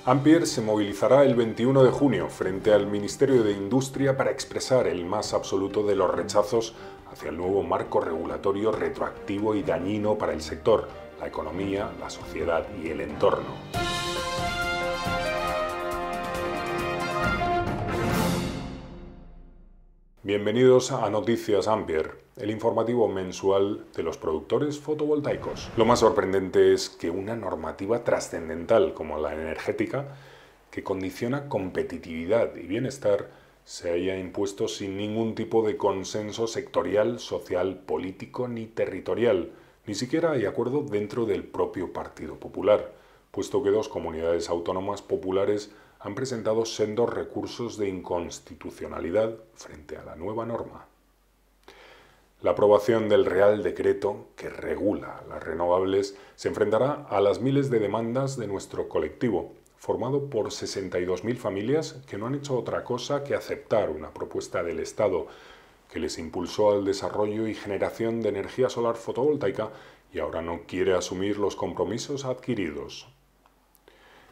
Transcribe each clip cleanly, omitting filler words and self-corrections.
Ampier se movilizará el 21 de junio frente al Ministerio de Industria para expresar el más absoluto de los rechazos hacia el nuevo marco regulatorio retroactivo y dañino para el sector, la economía, la sociedad y el entorno. Bienvenidos a Noticias Ampier, el informativo mensual de los productores fotovoltaicos. Lo más sorprendente es que una normativa trascendental como la energética, que condiciona competitividad y bienestar, se haya impuesto sin ningún tipo de consenso sectorial, social, político ni territorial. Ni siquiera hay acuerdo dentro del propio Partido Popular, puesto que dos comunidades autónomas populares han presentado sendos recursos de inconstitucionalidad frente a la nueva norma. La aprobación del Real Decreto que regula las renovables se enfrentará a las miles de demandas de nuestro colectivo, formado por 62.000 familias que no han hecho otra cosa que aceptar una propuesta del Estado que les impulsó al desarrollo y generación de energía solar fotovoltaica y ahora no quiere asumir los compromisos adquiridos.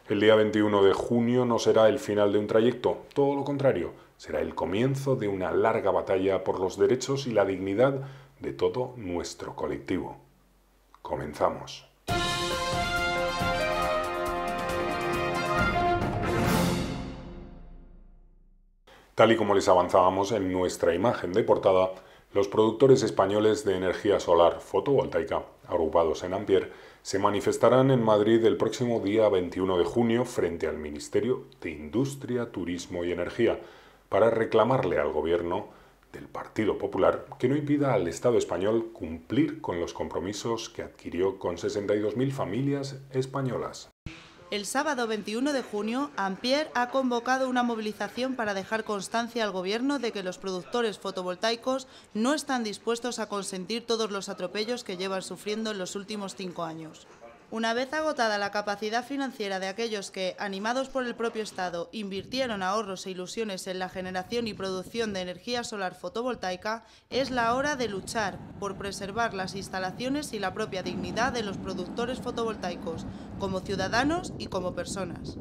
El día 21 de junio no será el final de un trayecto, todo lo contrario, será el comienzo de una larga batalla por los derechos y la dignidad de todo nuestro colectivo. Comenzamos. Tal y como les avanzábamos en nuestra imagen de portada, los productores españoles de energía solar fotovoltaica, agrupados en Ampier, se manifestarán en Madrid el próximo día 21 de junio frente al Ministerio de Industria, Turismo y Energía para reclamarle al Gobierno del Partido Popular que no impida al Estado español cumplir con los compromisos que adquirió con 62.000 familias españolas. El sábado 21 de junio, Ampier ha convocado una movilización para dejar constancia al Gobierno de que los productores fotovoltaicos no están dispuestos a consentir todos los atropellos que llevan sufriendo en los últimos 5 años. Una vez agotada la capacidad financiera de aquellos que, animados por el propio Estado, invirtieron ahorros e ilusiones en la generación y producción de energía solar fotovoltaica, es la hora de luchar por preservar las instalaciones y la propia dignidad de los productores fotovoltaicos, como ciudadanos y como personas.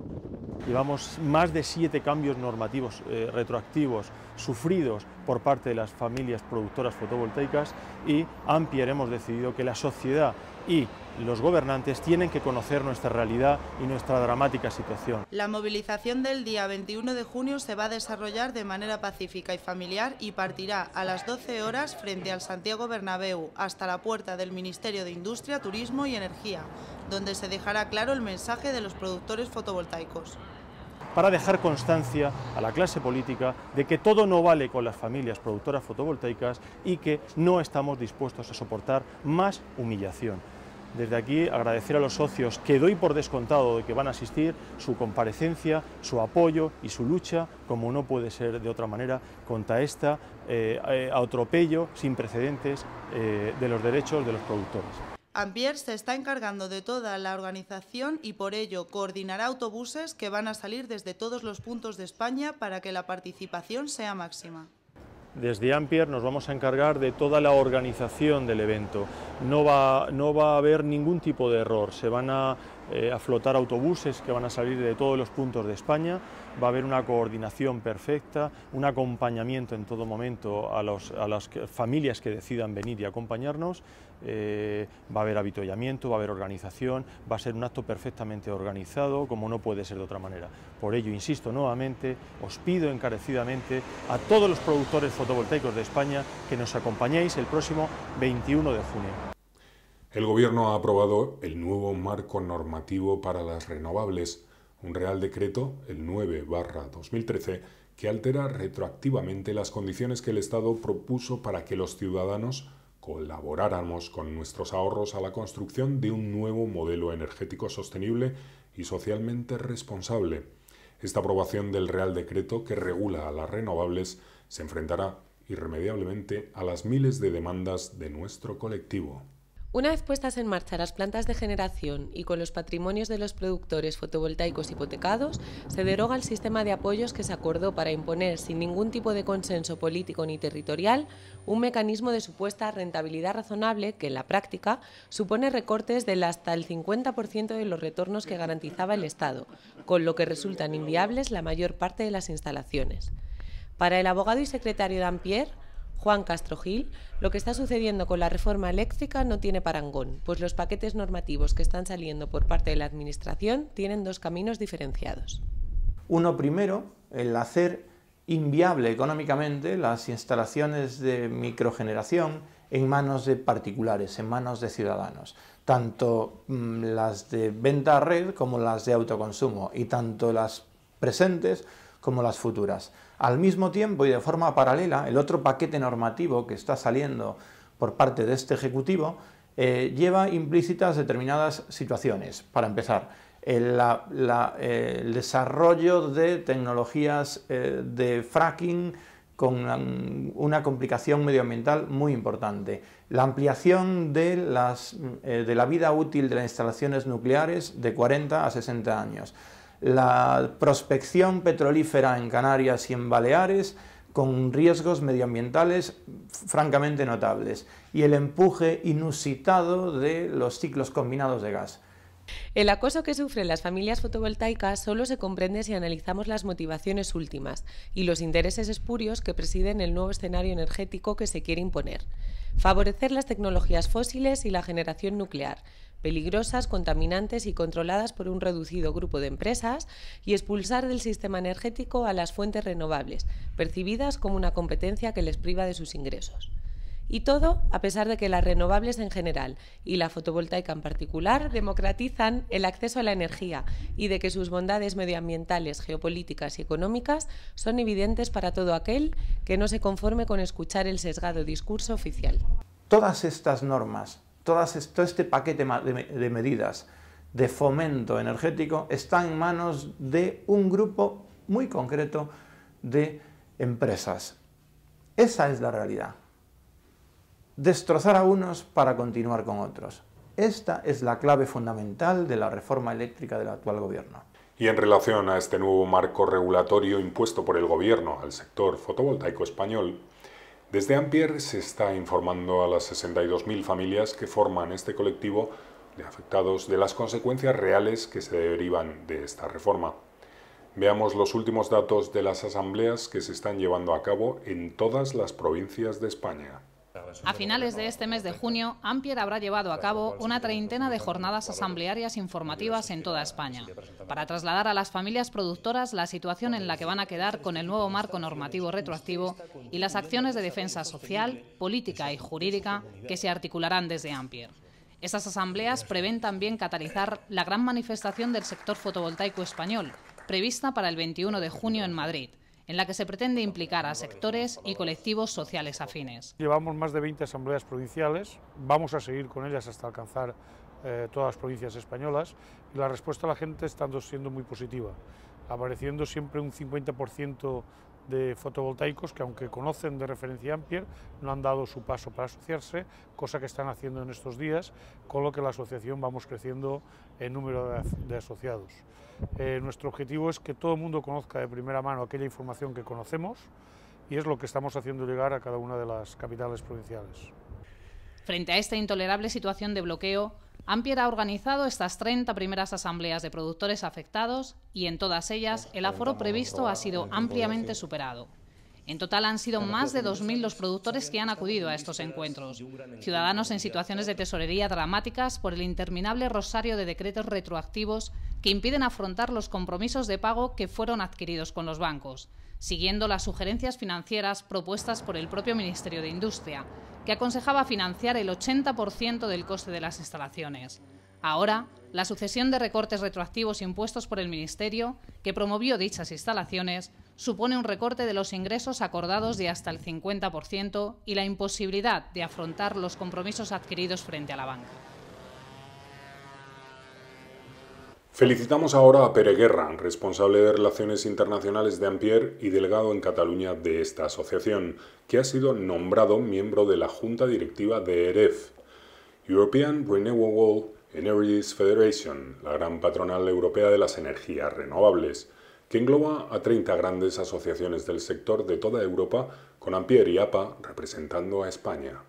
Llevamos más de 7 cambios normativos retroactivos sufridos por parte de las familias productoras fotovoltaicas y Ampier hemos decidido que la sociedad y los gobernantes tienen que conocer nuestra realidad y nuestra dramática situación. La movilización del día 21 de junio se va a desarrollar de manera pacífica y familiar y partirá a las 12 horas frente al Santiago Bernabéu hasta la puerta del Ministerio de Industria, Turismo y Energía, donde se dejará claro el mensaje de los productores fotovoltaicos. Para dejar constancia a la clase política de que todo no vale con las familias productoras fotovoltaicas y que no estamos dispuestos a soportar más humillación. Desde aquí agradecer a los socios que doy por descontado de que van a asistir, su comparecencia, su apoyo y su lucha, como no puede ser de otra manera, contra este atropello sin precedentes de los derechos de los productores. Ampier se está encargando de toda la organización y por ello coordinará autobuses que van a salir desde todos los puntos de España para que la participación sea máxima. Desde Ampier nos vamos a encargar de toda la organización del evento. No va a haber ningún tipo de error. Se van a flotar autobuses que van a salir de todos los puntos de España. Va a haber una coordinación perfecta, un acompañamiento en todo momento a las familias que decidan venir y acompañarnos. Va a haber avituallamiento, va a haber organización, va a ser un acto perfectamente organizado, como no puede ser de otra manera. Por ello, insisto nuevamente, os pido encarecidamente a todos los productores fotovoltaicos de España que nos acompañéis el próximo 21 de junio. El Gobierno ha aprobado el nuevo marco normativo para las renovables, un Real Decreto, el 9/2013, que altera retroactivamente las condiciones que el Estado propuso para que los ciudadanos colaboráramos con nuestros ahorros a la construcción de un nuevo modelo energético sostenible y socialmente responsable. Esta aprobación del Real Decreto que regula a las renovables se enfrentará irremediablemente a las miles de demandas de nuestro colectivo. Una vez puestas en marcha las plantas de generación y con los patrimonios de los productores fotovoltaicos hipotecados, se deroga el sistema de apoyos que se acordó para imponer, sin ningún tipo de consenso político ni territorial, un mecanismo de supuesta rentabilidad razonable que, en la práctica, supone recortes del hasta el 50% de los retornos que garantizaba el Estado, con lo que resultan inviables la mayor parte de las instalaciones. Para el abogado y secretario de Ampere, Juan Castro Gil, lo que está sucediendo con la reforma eléctrica no tiene parangón, pues los paquetes normativos que están saliendo por parte de la Administración tienen dos caminos diferenciados. Uno primero, el hacer inviable económicamente las instalaciones de microgeneración en manos de particulares, en manos de ciudadanos, tanto las de venta a red como las de autoconsumo, y tanto las presentes como las futuras. Al mismo tiempo y de forma paralela, el otro paquete normativo que está saliendo por parte de este Ejecutivo lleva implícitas determinadas situaciones. Para empezar, el desarrollo de tecnologías de fracking con una complicación medioambiental muy importante, la ampliación de la vida útil de las instalaciones nucleares de 40 a 60 años, la prospección petrolífera en Canarias y en Baleares con riesgos medioambientales francamente notables, y el empuje inusitado de los ciclos combinados de gas. El acoso que sufren las familias fotovoltaicas solo se comprende si analizamos las motivaciones últimas y los intereses espurios que presiden el nuevo escenario energético que se quiere imponer. Favorecer las tecnologías fósiles y la generación nuclear, peligrosas, contaminantes y controladas por un reducido grupo de empresas, y expulsar del sistema energético a las fuentes renovables, percibidas como una competencia que les priva de sus ingresos. Y todo a pesar de que las renovables en general y la fotovoltaica en particular democratizan el acceso a la energía y de que sus bondades medioambientales, geopolíticas y económicas son evidentes para todo aquel que no se conforme con escuchar el sesgado discurso oficial. Todas estas normas, todo este paquete de medidas de fomento energético está en manos de un grupo muy concreto de empresas. Esa es la realidad. Destrozar a unos para continuar con otros. Esta es la clave fundamental de la reforma eléctrica del actual gobierno. Y en relación a este nuevo marco regulatorio impuesto por el gobierno al sector fotovoltaico español, desde Ampere se está informando a las 62.000 familias que forman este colectivo de afectados de las consecuencias reales que se derivan de esta reforma. Veamos los últimos datos de las asambleas que se están llevando a cabo en todas las provincias de España. A finales de este mes de junio, Ampere habrá llevado a cabo una treintena de jornadas asamblearias informativas en toda España, para trasladar a las familias productoras la situación en la que van a quedar con el nuevo marco normativo retroactivo y las acciones de defensa social, política y jurídica que se articularán desde Ampere. Estas asambleas prevén también catalizar la gran manifestación del sector fotovoltaico español, prevista para el 21 de junio en Madrid, en la que se pretende implicar a sectores y colectivos sociales afines. Llevamos más de 20 asambleas provinciales, vamos a seguir con ellas hasta alcanzar todas las provincias españolas, y la respuesta a la gente está siendo muy positiva, apareciendo siempre un 50% de fotovoltaicos que, aunque conocen de referencia Ampere, no han dado su paso para asociarse, cosa que están haciendo en estos días, con lo que la asociación vamos creciendo en número de asociados. Nuestro objetivo es que todo el mundo conozca de primera mano aquella información que conocemos, y es lo que estamos haciendo llegar a cada una de las capitales provinciales. Frente a esta intolerable situación de bloqueo, Ampere ha organizado estas 30 primeras asambleas de productores afectados, y en todas ellas el aforo previsto ha sido ampliamente superado. En total han sido más de 2.000 los productores que han acudido a estos encuentros, ciudadanos en situaciones de tesorería dramáticas por el interminable rosario de decretos retroactivos que impiden afrontar los compromisos de pago que fueron adquiridos con los bancos, siguiendo las sugerencias financieras propuestas por el propio Ministerio de Industria, que aconsejaba financiar el 80% del coste de las instalaciones. Ahora, la sucesión de recortes retroactivos impuestos por el Ministerio, que promovió dichas instalaciones, supone un recorte de los ingresos acordados de hasta el 50% y la imposibilidad de afrontar los compromisos adquiridos frente a la banca. Felicitamos ahora a Pere Guerra, responsable de Relaciones Internacionales de Ampere y delegado en Cataluña de esta asociación, que ha sido nombrado miembro de la Junta Directiva de EREF. European Renewable Energies Federation, la gran patronal europea de las energías renovables, que engloba a 30 grandes asociaciones del sector de toda Europa, con Ampere y APA representando a España.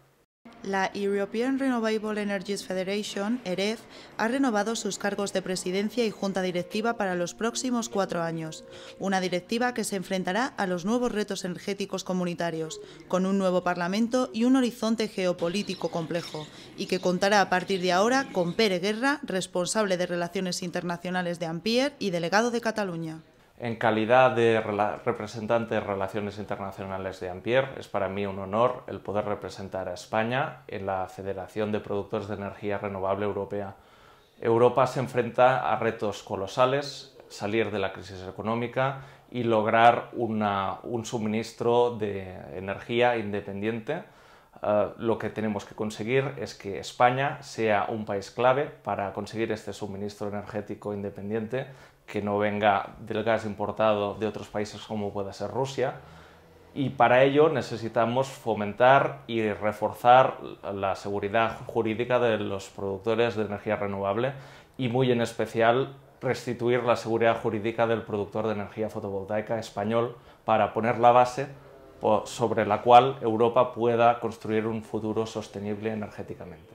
La European Renewable Energies Federation, EREF, ha renovado sus cargos de presidencia y junta directiva para los próximos 4 años, una directiva que se enfrentará a los nuevos retos energéticos comunitarios, con un nuevo Parlamento y un horizonte geopolítico complejo, y que contará a partir de ahora con Pere Guerra, responsable de Relaciones Internacionales de Ampere y delegado de Cataluña. En calidad de representante de Relaciones Internacionales de Ampere, es para mí un honor el poder representar a España en la Federación de Productores de Energía Renovable Europea. Europa se enfrenta a retos colosales, salir de la crisis económica y lograr un suministro de energía independiente. Lo que tenemos que conseguir es que España sea un país clave para conseguir este suministro energético independiente, que no venga del gas importado de otros países como pueda ser Rusia, y para ello necesitamos fomentar y reforzar la seguridad jurídica de los productores de energía renovable y muy en especial restituir la seguridad jurídica del productor de energía fotovoltaica español para poner la base sobre la cual Europa pueda construir un futuro sostenible energéticamente.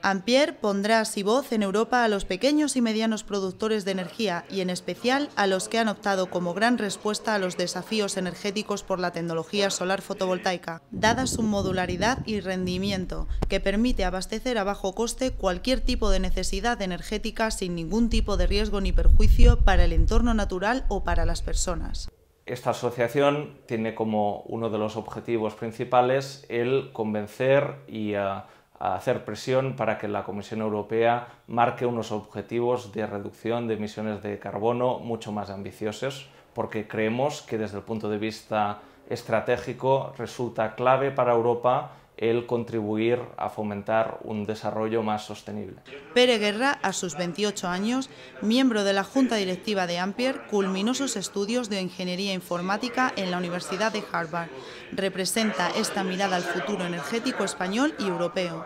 Ampere pondrá así voz en Europa a los pequeños y medianos productores de energía y en especial a los que han optado como gran respuesta a los desafíos energéticos por la tecnología solar fotovoltaica, dada su modularidad y rendimiento, que permite abastecer a bajo coste cualquier tipo de necesidad energética sin ningún tipo de riesgo ni perjuicio para el entorno natural o para las personas. Esta asociación tiene como uno de los objetivos principales el convencer y a hacer presión para que la Comisión Europea marque unos objetivos de reducción de emisiones de carbono mucho más ambiciosos, porque creemos que desde el punto de vista estratégico resulta clave para Europa el contribuir a fomentar un desarrollo más sostenible. Pere Guerra, a sus 28 años, miembro de la Junta Directiva de Ampere, culminó sus estudios de Ingeniería Informática en la Universidad de Harvard. Representa esta mirada al futuro energético español y europeo.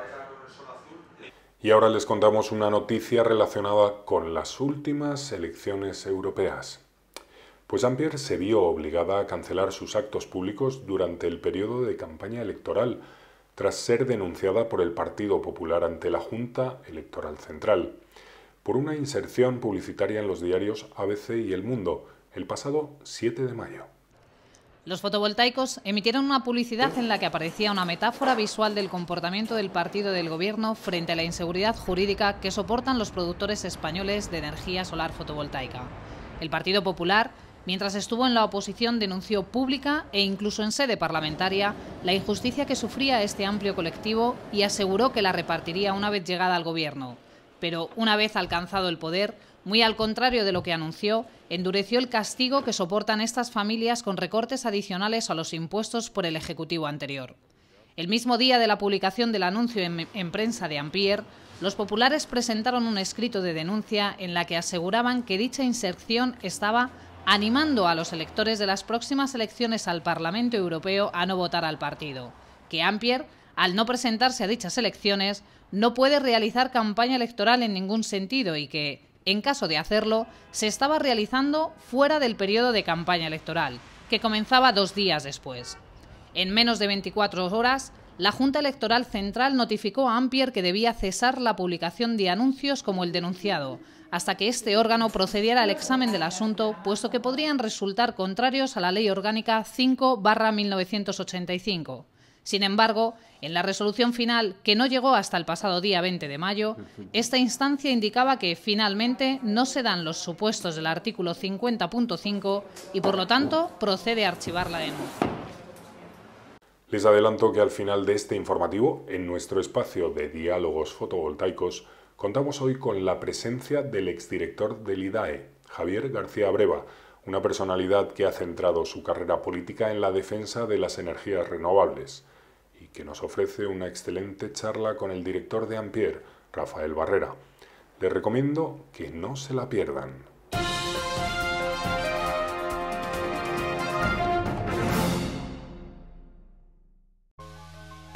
Y ahora les contamos una noticia relacionada con las últimas elecciones europeas. Pues Ampere se vio obligada a cancelar sus actos públicos durante el periodo de campaña electoral, tras ser denunciada por el Partido Popular ante la Junta Electoral Central, por una inserción publicitaria en los diarios ABC y El Mundo, el pasado 7 de mayo. Los fotovoltaicos emitieron una publicidad en la que aparecía una metáfora visual del comportamiento del partido del gobierno frente a la inseguridad jurídica que soportan los productores españoles de energía solar fotovoltaica. El Partido Popular, mientras estuvo en la oposición, denunció pública e incluso en sede parlamentaria la injusticia que sufría este amplio colectivo y aseguró que la repartiría una vez llegada al gobierno. Pero una vez alcanzado el poder, muy al contrario de lo que anunció, endureció el castigo que soportan estas familias con recortes adicionales a los impuestos por el Ejecutivo anterior. El mismo día de la publicación del anuncio en prensa de Ampere, los populares presentaron un escrito de denuncia en la que aseguraban que dicha inserción estaba animando a los electores de las próximas elecciones al Parlamento Europeo a no votar al partido, que Ampere, al no presentarse a dichas elecciones, no puede realizar campaña electoral en ningún sentido y que, en caso de hacerlo, se estaba realizando fuera del periodo de campaña electoral, que comenzaba 2 días después. En menos de 24 horas, la Junta Electoral Central notificó a Ampere que debía cesar la publicación de anuncios como el denunciado, hasta que este órgano procediera al examen del asunto, puesto que podrían resultar contrarios a la Ley Orgánica 5/1985. Sin embargo, en la resolución final, que no llegó hasta el pasado día 20 de mayo, esta instancia indicaba que finalmente no se dan los supuestos del artículo 50.5 y por lo tanto procede a archivar la denuncia. Les adelanto que al final de este informativo, en nuestro espacio de diálogos fotovoltaicos, contamos hoy con la presencia del exdirector del IDAE, Javier García Breva, una personalidad que ha centrado su carrera política en la defensa de las energías renovables y que nos ofrece una excelente charla con el director de Ampere, Rafael Barrera. Les recomiendo que no se la pierdan.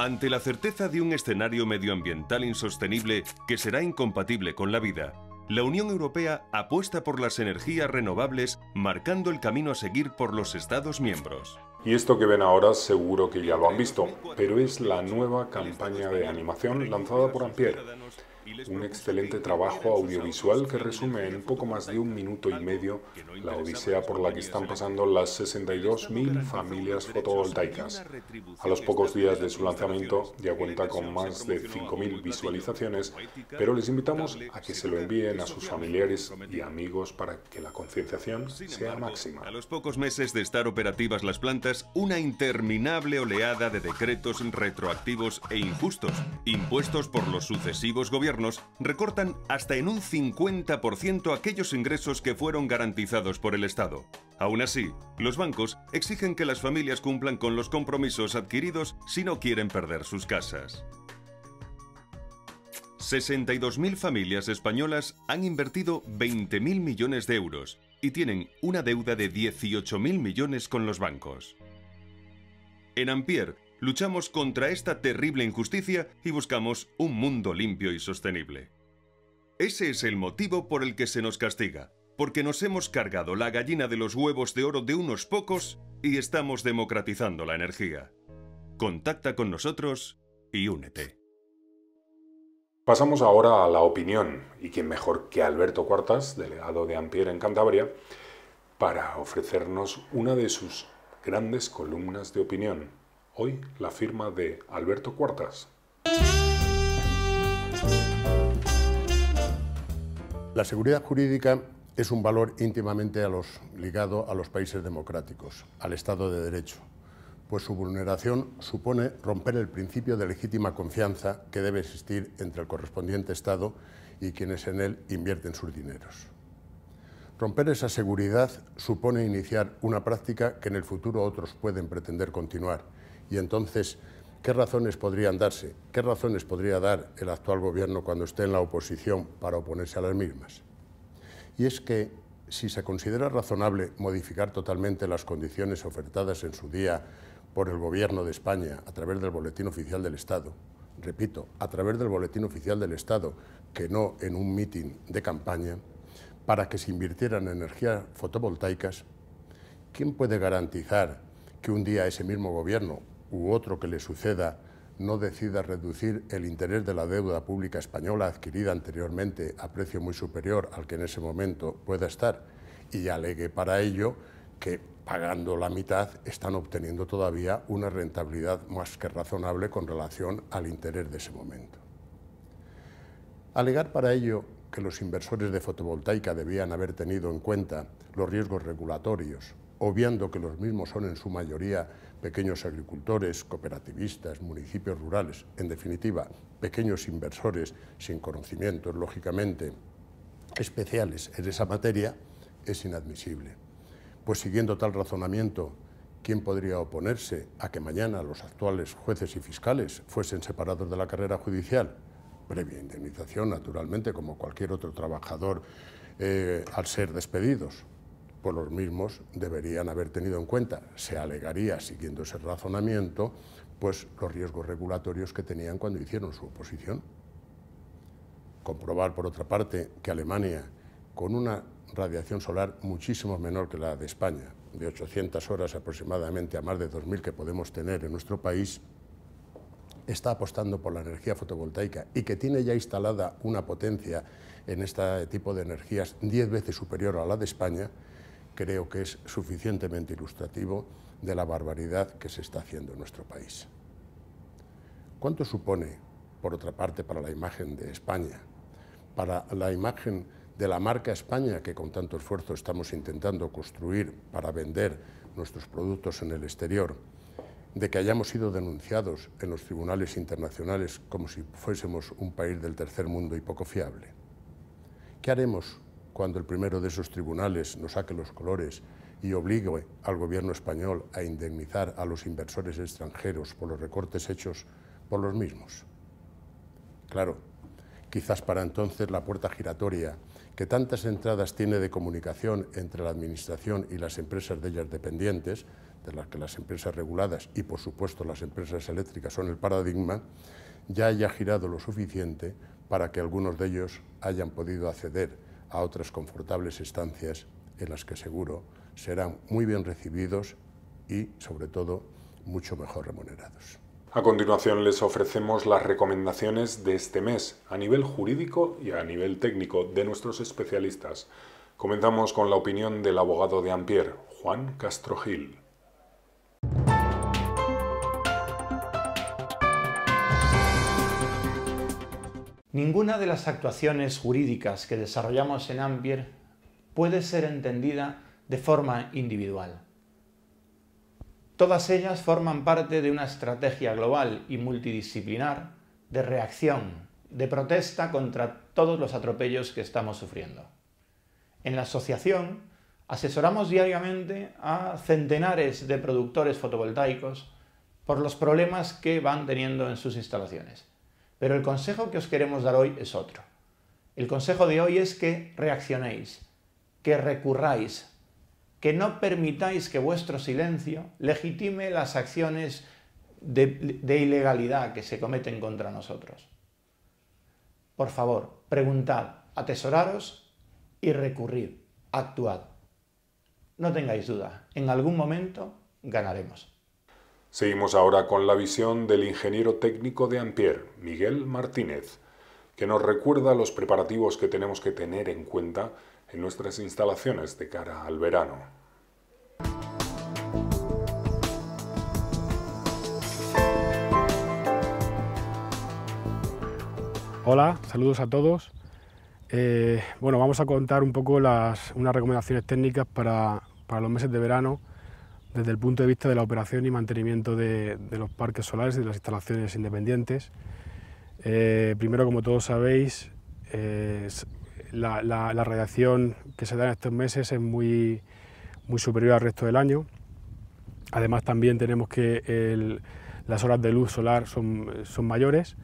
Ante la certeza de un escenario medioambiental insostenible que será incompatible con la vida, la Unión Europea apuesta por las energías renovables, marcando el camino a seguir por los Estados miembros. Y esto que ven ahora seguro que ya lo han visto, pero es la nueva campaña de animación lanzada por Ampere. Un excelente trabajo audiovisual que resume en poco más de 1 minuto y medio la odisea por la que están pasando las 62.000 familias fotovoltaicas. A los pocos días de su lanzamiento ya cuenta con más de 5.000 visualizaciones, pero les invitamos a que se lo envíen a sus familiares y amigos para que la concienciación sea máxima. A los pocos meses de estar operativas las plantas, una interminable oleada de decretos retroactivos e injustos, impuestos por los sucesivos gobiernos, recortan hasta en un 50% aquellos ingresos que fueron garantizados por el Estado. Aún así, los bancos exigen que las familias cumplan con los compromisos adquiridos si no quieren perder sus casas. 62.000 familias españolas han invertido 20.000 millones de euros y tienen una deuda de 18.000 millones con los bancos. En Ampere, luchamos contra esta terrible injusticia y buscamos un mundo limpio y sostenible. Ese es el motivo por el que se nos castiga, porque nos hemos cargado la gallina de los huevos de oro de unos pocos y estamos democratizando la energía. Contacta con nosotros y únete. Pasamos ahora a la opinión, y quién mejor que Alberto Cuartas, delegado de Ampere en Cantabria, para ofrecernos una de sus grandes columnas de opinión. Hoy la firma de Alberto Cuartas. La seguridad jurídica es un valor íntimamente ligado a los países democráticos, al Estado de Derecho, pues su vulneración supone romper el principio de legítima confianza que debe existir entre el correspondiente Estado y quienes en él invierten sus dineros. Romper esa seguridad supone iniciar una práctica que en el futuro otros pueden pretender continuar. Y entonces, ¿qué razones podrían darse? ¿Qué razones podría dar el actual gobierno cuando esté en la oposición para oponerse a las mismas? Y es que, si se considera razonable modificar totalmente las condiciones ofertadas en su día por el Gobierno de España a través del Boletín Oficial del Estado, repito, a través del Boletín Oficial del Estado, que no en un mitin de campaña, para que se invirtieran en energías fotovoltaicas, ¿quién puede garantizar que un día ese mismo gobierno u otro que le suceda no decida reducir el interés de la deuda pública española adquirida anteriormente a precio muy superior al que en ese momento pueda estar y alegue para ello que pagando la mitad están obteniendo todavía una rentabilidad más que razonable con relación al interés de ese momento? Alegar para ello que los inversores de fotovoltaica debían haber tenido en cuenta los riesgos regulatorios, obviando que los mismos son en su mayoría pequeños agricultores, cooperativistas, municipios rurales, en definitiva, pequeños inversores sin conocimientos, lógicamente, especiales en esa materia, es inadmisible. Pues siguiendo tal razonamiento, ¿quién podría oponerse a que mañana los actuales jueces y fiscales fuesen separados de la carrera judicial? Previa indemnización, naturalmente, como cualquier otro trabajador al ser despedidos. Pues los mismos deberían haber tenido en cuenta, se alegaría, siguiendo ese razonamiento, pues los riesgos regulatorios que tenían cuando hicieron su oposición. Comprobar, por otra parte, que Alemania, con una radiación solar muchísimo menor que la de España, de 800 horas aproximadamente a más de 2.000 que podemos tener en nuestro país, está apostando por la energía fotovoltaica y que tiene ya instalada una potencia en este tipo de energías 10 veces superior a la de España, creo que es suficientemente ilustrativo de la barbaridad que se está haciendo en nuestro país. ¿Cuánto supone, por otra parte, para la imagen de España, para la imagen de la marca España que con tanto esfuerzo estamos intentando construir para vender nuestros productos en el exterior, de que hayamos sido denunciados en los tribunales internacionales como si fuésemos un país del tercer mundo y poco fiable? ¿Qué haremos cuando el primero de esos tribunales nos saque los colores y obligue al gobierno español a indemnizar a los inversores extranjeros por los recortes hechos por los mismos? Claro, quizás para entonces la puerta giratoria, que tantas entradas tiene de comunicación entre la administración y las empresas de ellas dependientes, de las que las empresas reguladas y, por supuesto, las empresas eléctricas son el paradigma, ya haya girado lo suficiente para que algunos de ellos hayan podido acceder a otras confortables estancias en las que seguro serán muy bien recibidos y, sobre todo, mucho mejor remunerados. A continuación les ofrecemos las recomendaciones de este mes a nivel jurídico y a nivel técnico de nuestros especialistas. Comenzamos con la opinión del abogado de Ampier, Juan Castro Gil. Ninguna de las actuaciones jurídicas que desarrollamos en Ampier puede ser entendida de forma individual. Todas ellas forman parte de una estrategia global y multidisciplinar de reacción, de protesta contra todos los atropellos que estamos sufriendo. En la asociación asesoramos diariamente a centenares de productores fotovoltaicos por los problemas que van teniendo en sus instalaciones. Pero el consejo que os queremos dar hoy es otro. El consejo de hoy es que reaccionéis, que recurráis, que no permitáis que vuestro silencio legitime las acciones de ilegalidad que se cometen contra nosotros. Por favor, preguntad, atesoraros y recurrid, actuad. No tengáis duda, en algún momento ganaremos. Seguimos ahora con la visión del ingeniero técnico de Ampier, Miguel Martínez, que nos recuerda los preparativos que tenemos que tener en cuenta en nuestras instalaciones de cara al verano. Hola, saludos a todos. Bueno, vamos a contar un poco unas recomendaciones técnicas para los meses de verano desde el punto de vista de la operación y mantenimiento de los parques solares y de las instalaciones independientes. Primero, como todos sabéis, la radiación que se da en estos meses es muy superior al resto del año. Además, también tenemos que las horas de luz solar son mayores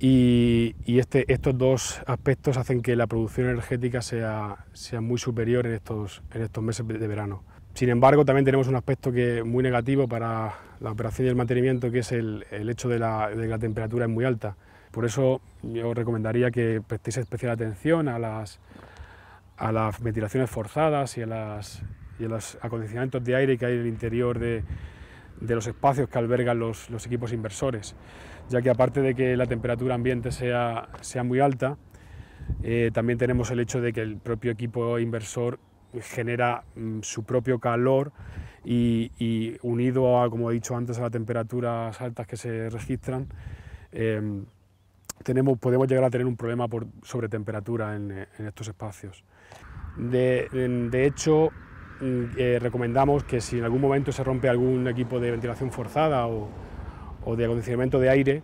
y estos dos aspectos hacen que la producción energética sea muy superior en estos meses de verano. Sin embargo, también tenemos un aspecto muy negativo para la operación y el mantenimiento, que es el hecho de que la temperatura es muy alta. Por eso yo os recomendaría que prestéis especial atención a las ventilaciones forzadas y a los acondicionamientos de aire que hay en el interior de los espacios que albergan los equipos inversores, ya que aparte de que la temperatura ambiente sea muy alta, también tenemos el hecho de que el propio equipo inversor genera su propio calor y unido a, como he dicho antes, a las temperaturas altas que se registran, podemos llegar a tener un problema por sobretemperatura en estos espacios. De hecho, recomendamos que si en algún momento se rompe algún equipo de ventilación forzada o de acondicionamiento de aire,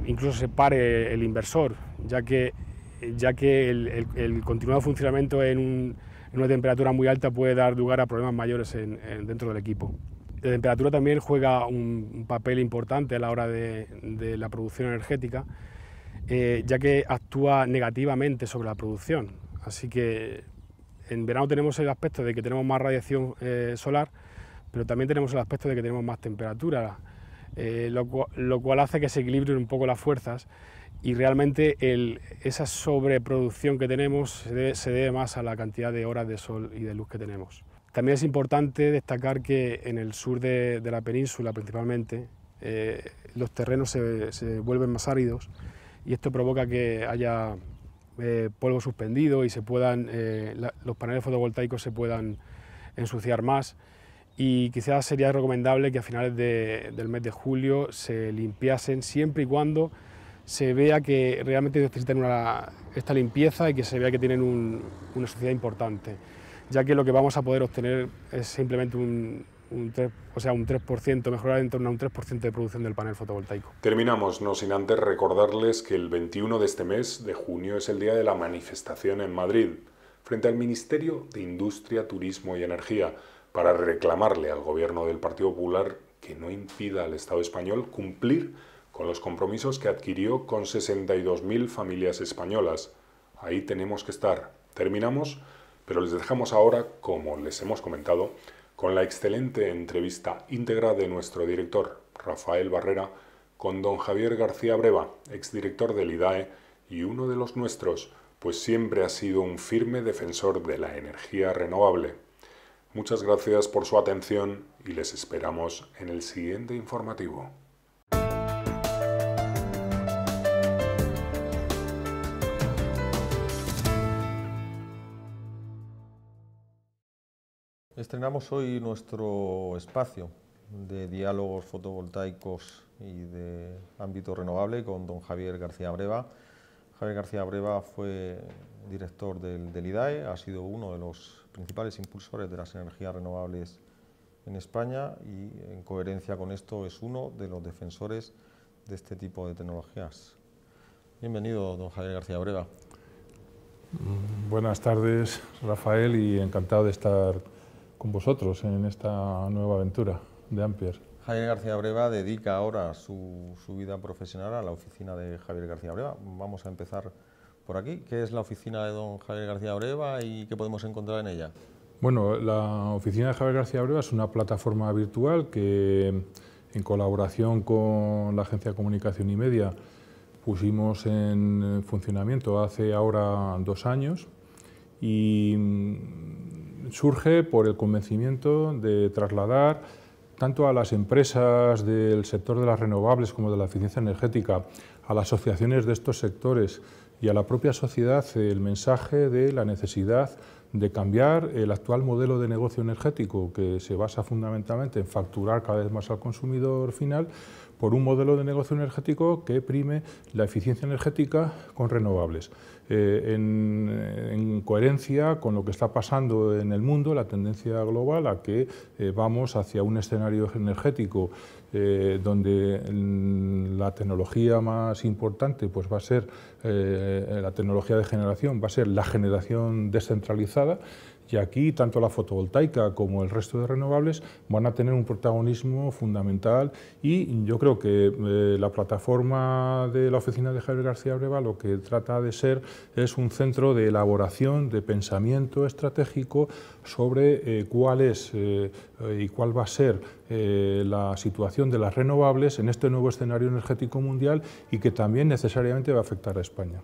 incluso se pare el inversor, ya que el continuado funcionamiento en una temperatura muy alta puede dar lugar a problemas mayores dentro del equipo. La temperatura también juega un papel importante a la hora de la producción energética, ya que actúa negativamente sobre la producción. Así que en verano tenemos el aspecto de que tenemos más radiación solar, pero también tenemos el aspecto de que tenemos más temperatura, lo cual hace que se equilibren un poco las fuerzas y realmente esa sobreproducción que tenemos se debe más a la cantidad de horas de sol y de luz que tenemos. También es importante destacar que en el sur de la península principalmente los terrenos se vuelven más áridos y esto provoca que haya polvo suspendido y los paneles fotovoltaicos se puedan ensuciar más, y quizás sería recomendable que a finales del mes de julio se limpiasen, siempre y cuando se vea que realmente necesitan esta limpieza y que se vea que tienen una suciedad importante, ya que lo que vamos a poder obtener es simplemente un 3%, mejorar en torno a un 3% de producción del panel fotovoltaico. Terminamos, no sin antes recordarles que el 21 de este mes de junio es el día de la manifestación en Madrid, frente al Ministerio de Industria, Turismo y Energía, para reclamarle al Gobierno del Partido Popular que no impida al Estado español cumplir con los compromisos que adquirió con 62.000 familias españolas. Ahí tenemos que estar. Terminamos, pero les dejamos ahora, como les hemos comentado, con la excelente entrevista íntegra de nuestro director, Rafael Barrera, con don Javier García Breva, exdirector del IDAE y uno de los nuestros, pues siempre ha sido un firme defensor de la energía renovable. Muchas gracias por su atención y les esperamos en el siguiente informativo. Estrenamos hoy nuestro espacio de diálogos fotovoltaicos y de ámbito renovable con don Javier García Breva. Javier García Breva fue director del IDAE, ha sido uno de los principales impulsores de las energías renovables en España y en coherencia con esto es uno de los defensores de este tipo de tecnologías. Bienvenido, don Javier García Breva. Buenas tardes, Rafael, y encantado de estar con vosotros en esta nueva aventura de Ampere. Javier García Breva dedica ahora su vida profesional a la oficina de Javier García Breva. Vamos a empezar por aquí. ¿Qué es la oficina de don Javier García Breva y qué podemos encontrar en ella? Bueno, la oficina de Javier García Breva es una plataforma virtual que, en colaboración con la Agencia de Comunicación y Media, pusimos en funcionamiento hace ahora 2 años y surge por el convencimiento de trasladar tanto a las empresas del sector de las renovables como de la eficiencia energética, a las asociaciones de estos sectores y a la propia sociedad el mensaje de la necesidad de cambiar el actual modelo de negocio energético, que se basa fundamentalmente en facturar cada vez más al consumidor final, por un modelo de negocio energético que prime la eficiencia energética con renovables. En coherencia con lo que está pasando en el mundo, la tendencia global a que vamos hacia un escenario energético donde la tecnología más importante pues va a ser la tecnología de generación, va a ser la generación descentralizada, y aquí tanto la fotovoltaica como el resto de renovables van a tener un protagonismo fundamental, y yo creo que la plataforma de la oficina de Javier García Breva lo que trata de ser es un centro de elaboración, de pensamiento estratégico sobre cuál es y cuál va a ser la situación de las renovables en este nuevo escenario energético mundial y que también necesariamente va a afectar a España.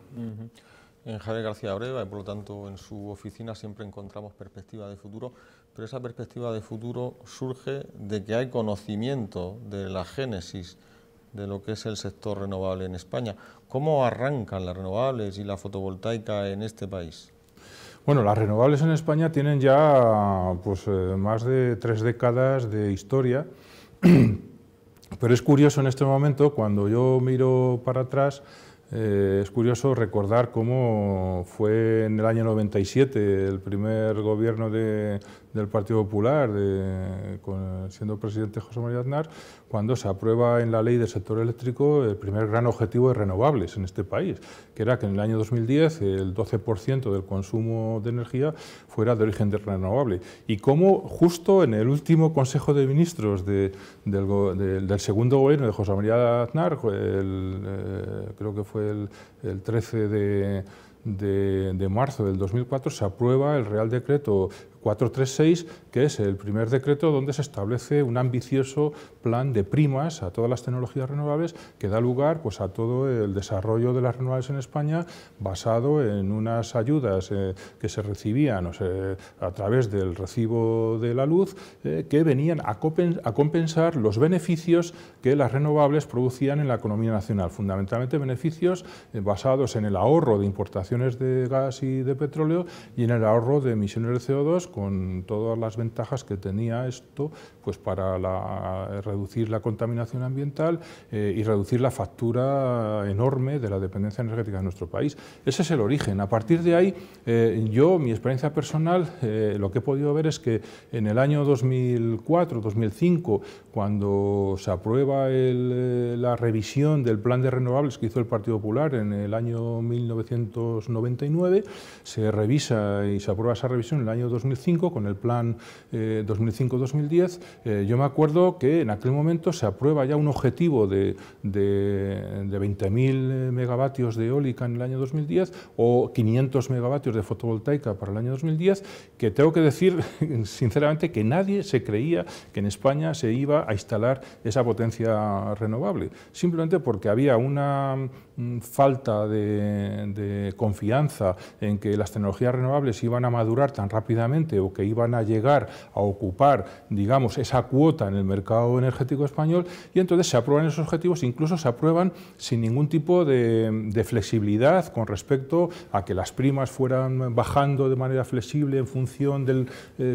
En Javier García Breva y por lo tanto en su oficina siempre encontramos perspectiva de futuro, pero esa perspectiva de futuro surge de que hay conocimiento de la génesis de lo que es el sector renovable en España. ¿Cómo arrancan las renovables y la fotovoltaica en este país? Bueno, las renovables en España tienen ya pues, más de 3 décadas de historia, pero es curioso en este momento, cuando yo miro para atrás, es curioso recordar cómo fue en el año 97 el primer gobierno del Partido Popular, siendo presidente José María Aznar, cuando se aprueba en la ley del sector eléctrico el primer gran objetivo de renovables en este país, que era que en el año 2010 el 12% del consumo de energía fuera de origen renovable. Y cómo justo en el último Consejo de Ministros del segundo gobierno de José María Aznar, creo que fue el 13 de marzo del 2004, se aprueba el Real Decreto 436, que es el primer decreto donde se establece un ambicioso plan de primas a todas las tecnologías renovables que da lugar pues, a todo el desarrollo de las renovables en España, basado en unas ayudas que se recibían a través del recibo de la luz, que venían a compensar los beneficios que las renovables producían en la economía nacional, fundamentalmente beneficios basados en el ahorro de importaciones de gas y de petróleo y en el ahorro de emisiones de CO2, con todas las ventajas que tenía esto pues para reducir la contaminación ambiental y reducir la factura enorme de la dependencia energética de nuestro país. Ese es el origen. A partir de ahí, mi experiencia personal, lo que he podido ver es que en el año 2004-2005, cuando se aprueba la revisión del plan de renovables que hizo el Partido Popular en el año 1999, se revisa y se aprueba esa revisión en el año 2005, 2005, con el plan 2005-2010, yo me acuerdo que en aquel momento se aprueba ya un objetivo de 20.000 megavatios de eólica en el año 2010 o 500 megavatios de fotovoltaica para el año 2010, que tengo que decir sinceramente que nadie se creía que en España se iba a instalar esa potencia renovable, simplemente porque había una falta de confianza en que las tecnologías renovables iban a madurar tan rápidamente o que iban a llegar a ocupar, digamos, esa cuota en el mercado energético español, y entonces se aprueban esos objetivos, incluso se aprueban sin ningún tipo de flexibilidad con respecto a que las primas fueran bajando de manera flexible en función del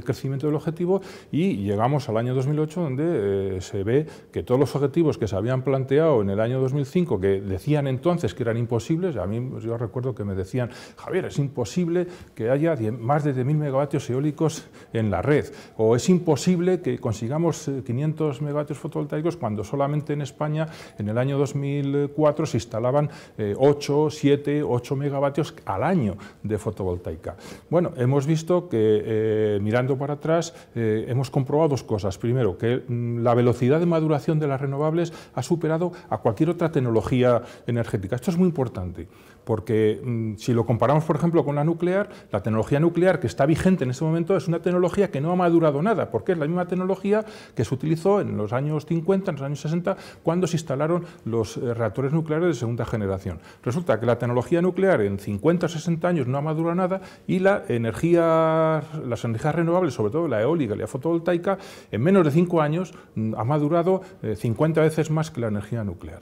crecimiento del objetivo, y llegamos al año 2008 donde se ve que todos los objetivos que se habían planteado en el año 2005, que decían entonces que eran imposibles, a mí yo recuerdo que me decían: Javier, es imposible que haya más de 10.000 megavatios eólicos en la red, o es imposible que consigamos 500 megavatios fotovoltaicos cuando solamente en España en el año 2004 se instalaban 8 megavatios al año de fotovoltaica. Bueno, hemos visto que mirando para atrás hemos comprobado dos cosas. Primero, que la velocidad de maduración de las renovables ha superado a cualquier otra tecnología energética. Esto es muy importante, porque si lo comparamos, por ejemplo, con la nuclear, la tecnología nuclear que está vigente en este momento es una tecnología que no ha madurado nada, porque es la misma tecnología que se utilizó en los años 50, en los años 60, cuando se instalaron los reactores nucleares de segunda generación. Resulta que la tecnología nuclear en 50 o 60 años no ha madurado nada, y las energías renovables, sobre todo la eólica y la fotovoltaica, en menos de 5 años ha madurado 50 veces más que la energía nuclear.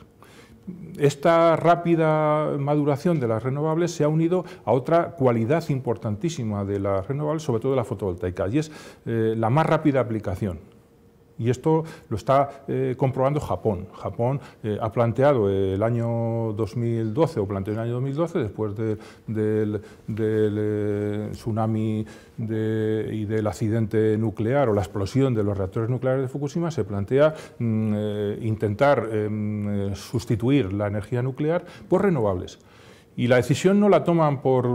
Esta rápida maduración de las renovables se ha unido a otra cualidad importantísima de las renovables, sobre todo de la fotovoltaica, y es la más rápida aplicación. Y esto lo está comprobando Japón. Japón ha planteado el año 2012, o planteó el año 2012, después del tsunami y del accidente nuclear o la explosión de los reactores nucleares de Fukushima, se plantea intentar sustituir la energía nuclear por renovables. Y la decisión no la toman por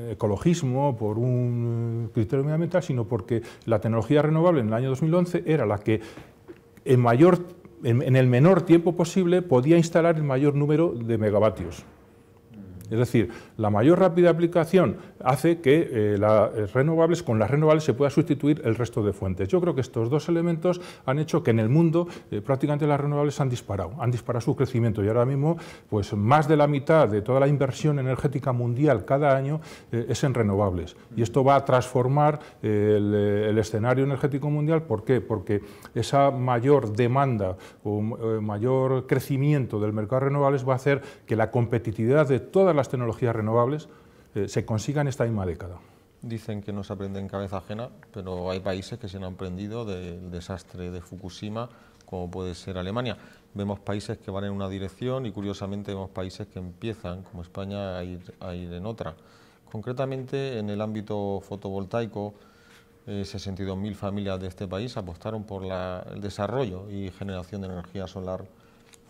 ecologismo, por un criterio medioambiental, sino porque la tecnología renovable en el año 2011 era la que en el menor tiempo posible podía instalar el mayor número de megavatios. Es decir, la mayor rápida aplicación hace que con las renovables se pueda sustituir el resto de fuentes. Yo creo que estos dos elementos han hecho que en el mundo prácticamente las renovables han disparado su crecimiento, y ahora mismo pues más de la mitad de toda la inversión energética mundial cada año es en renovables. Y esto va a transformar el escenario energético mundial. ¿Por qué? Porque esa mayor demanda o mayor crecimiento del mercado de renovables va a hacer que la competitividad de todas las tecnologías renovables se consiga en esta misma década. Dicen que no se aprende en cabeza ajena, pero hay países que se han aprendido del desastre de Fukushima, como puede ser Alemania. Vemos países que van en una dirección y curiosamente vemos países que empiezan, como España, a ir en otra. Concretamente en el ámbito fotovoltaico, 62.000 familias de este país apostaron por el desarrollo y generación de energía solar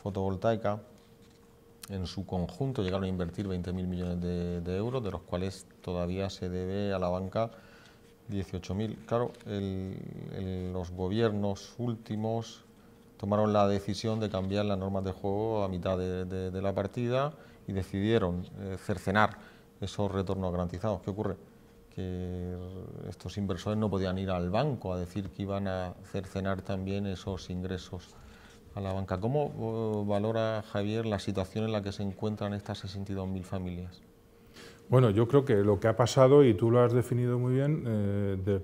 fotovoltaica. En su conjunto llegaron a invertir 20.000 millones de euros, de los cuales todavía se debe a la banca 18.000. Claro, los gobiernos últimos tomaron la decisión de cambiar las normas de juego a mitad de la partida y decidieron cercenar esos retornos garantizados. ¿Qué ocurre? Que estos inversores no podían ir al banco a decir que iban a cercenar también esos ingresos a la banca. ¿Cómo valora, Javier, la situación en la que se encuentran estas 62.000 familias? Bueno, yo creo que lo que ha pasado, y tú lo has definido muy bien,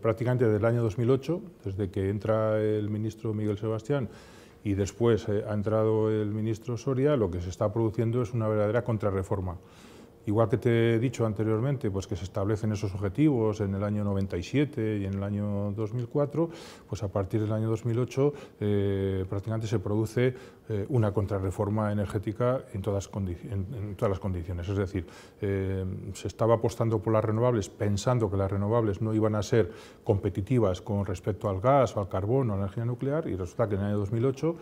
prácticamente desde el año 2008, desde que entra el ministro Miguel Sebastián y después ha entrado el ministro Soria, lo que se está produciendo es una verdadera contrarreforma. Igual que te he dicho anteriormente, pues que se establecen esos objetivos en el año 97 y en el año 2004, pues a partir del año 2008 prácticamente se produce una contrarreforma energética en todas las condiciones. Es decir, se estaba apostando por las renovables pensando que las renovables no iban a ser competitivas con respecto al gas o al carbón o a la energía nuclear, y resulta que en el año 2008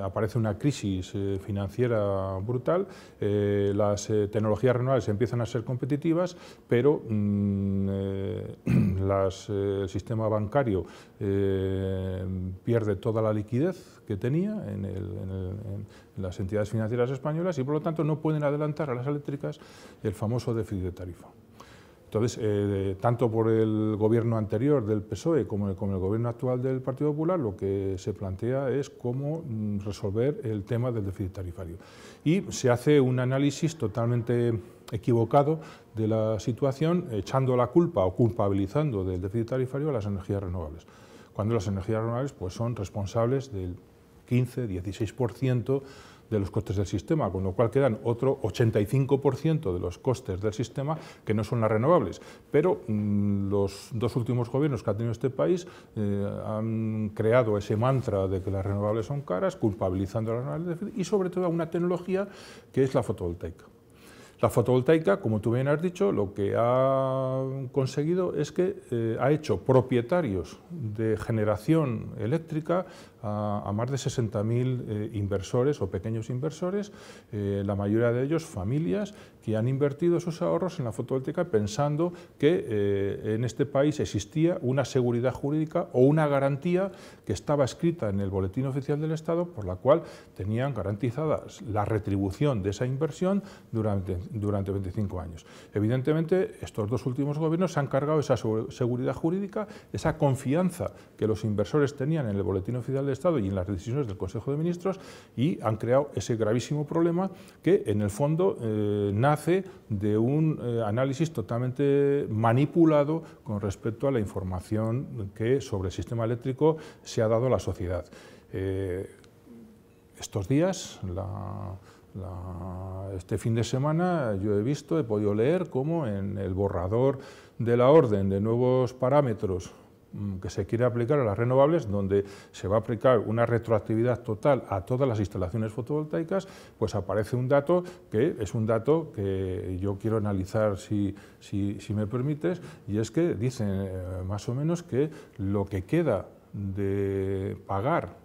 aparece una crisis financiera brutal, las tecnologías renovables renovables empiezan a ser competitivas, pero el sistema bancario pierde toda la liquidez que tenía en las entidades financieras españolas y por lo tanto no pueden adelantar a las eléctricas el famoso déficit de tarifa. Entonces, tanto por el gobierno anterior del PSOE como el gobierno actual del Partido Popular, lo que se plantea es cómo resolver el tema del déficit tarifario. Y se hace un análisis totalmente equivocado de la situación, echando la culpa o culpabilizando del déficit tarifario a las energías renovables, cuando las energías renovables pues, son responsables del 15-16% de los costes del sistema, con lo cual quedan otro 85% de los costes del sistema que no son las renovables. Pero los dos últimos gobiernos que ha tenido este país han creado ese mantra de que las renovables son caras, culpabilizando a las renovables y sobre todo a una tecnología que es la fotovoltaica. La fotovoltaica, como tú bien has dicho, lo que ha conseguido es que ha hecho propietarios de generación eléctrica a más de 60.000 inversores o pequeños inversores, la mayoría de ellos familias que han invertido sus ahorros en la fotovoltaica pensando que en este país existía una seguridad jurídica o una garantía que estaba escrita en el Boletín Oficial del Estado por la cual tenían garantizada la retribución de esa inversión durante 25 años. Evidentemente, estos dos últimos gobiernos se han cargado esa seguridad jurídica, esa confianza que los inversores tenían en el Boletín Oficial del Estado y en las decisiones del Consejo de Ministros y han creado ese gravísimo problema que, en el fondo, nace de un análisis totalmente manipulado con respecto a la información que sobre el sistema eléctrico se ha dado a la sociedad. Estos días, este fin de semana, yo he podido leer cómo en el borrador de la orden de nuevos parámetros que se quiere aplicar a las renovables, donde se va a aplicar una retroactividad total a todas las instalaciones fotovoltaicas, pues aparece un dato que es un dato que yo quiero analizar si me permites, y es que dicen más o menos que lo que queda de pagar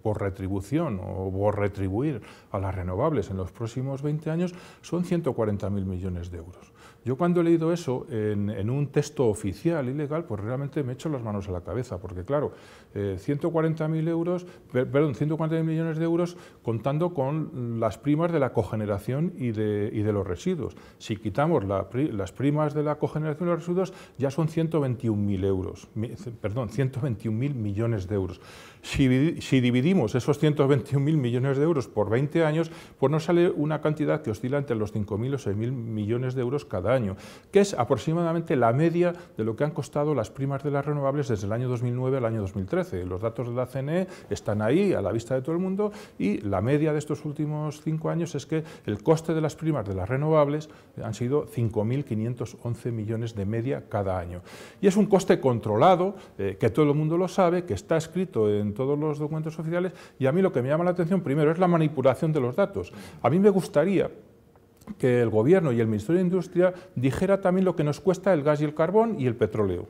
por retribución o por retribuir a las renovables en los próximos 20 años son 140.000 millones de euros. Yo cuando he leído eso en un texto oficial y legal, pues realmente me echo las manos a la cabeza, porque claro, 140.000 millones de euros contando con las primas de la cogeneración y de los residuos. Si quitamos las primas de la cogeneración y los residuos, ya son 121.000 millones de euros. Si dividimos esos 121.000 millones de euros por 20 años, pues nos sale una cantidad que oscila entre los 5.000 o 6.000 millones de euros cada año, que es aproximadamente la media de lo que han costado las primas de las renovables desde el año 2009 al año 2013. Los datos de la CNE están ahí, a la vista de todo el mundo, y la media de estos últimos 5 años es que el coste de las primas de las renovables han sido 5.511 millones de media cada año. Y es un coste controlado, que todo el mundo lo sabe, que está escrito en todos los documentos oficiales, y a mí lo que me llama la atención primero es la manipulación de los datos. A mí me gustaría que el Gobierno y el Ministerio de Industria dijera también lo que nos cuesta el gas y el carbón y el petróleo.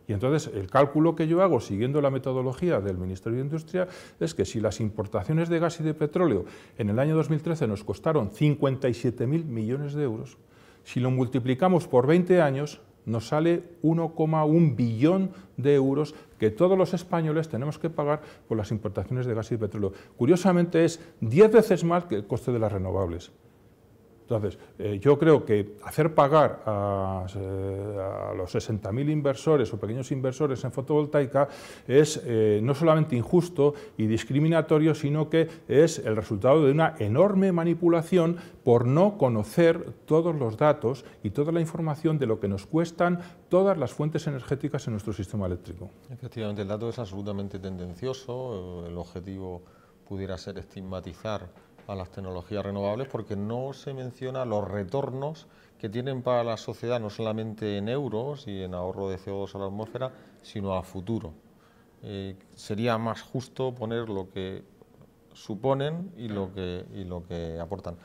Y entonces el cálculo que yo hago siguiendo la metodología del Ministerio de Industria es que si las importaciones de gas y de petróleo en el año 2013 nos costaron 57.000 millones de euros, si lo multiplicamos por 20 años nos sale 1,1 billón de euros que todos los españoles tenemos que pagar por las importaciones de gas y de petróleo. Curiosamente es 10 veces más que el coste de las renovables. Entonces, yo creo que hacer pagar a los 60.000 inversores o pequeños inversores en fotovoltaica es no solamente injusto y discriminatorio, sino que es el resultado de una enorme manipulación por no conocer todos los datos y toda la información de lo que nos cuestan todas las fuentes energéticas en nuestro sistema eléctrico. Efectivamente, el dato es absolutamente tendencioso. El objetivo pudiera ser estigmatizar a las tecnologías renovables porque no se menciona los retornos que tienen para la sociedad, no solamente en euros y en ahorro de CO2 a la atmósfera, sino a futuro. Sería más justo poner lo que suponen y lo que aportan.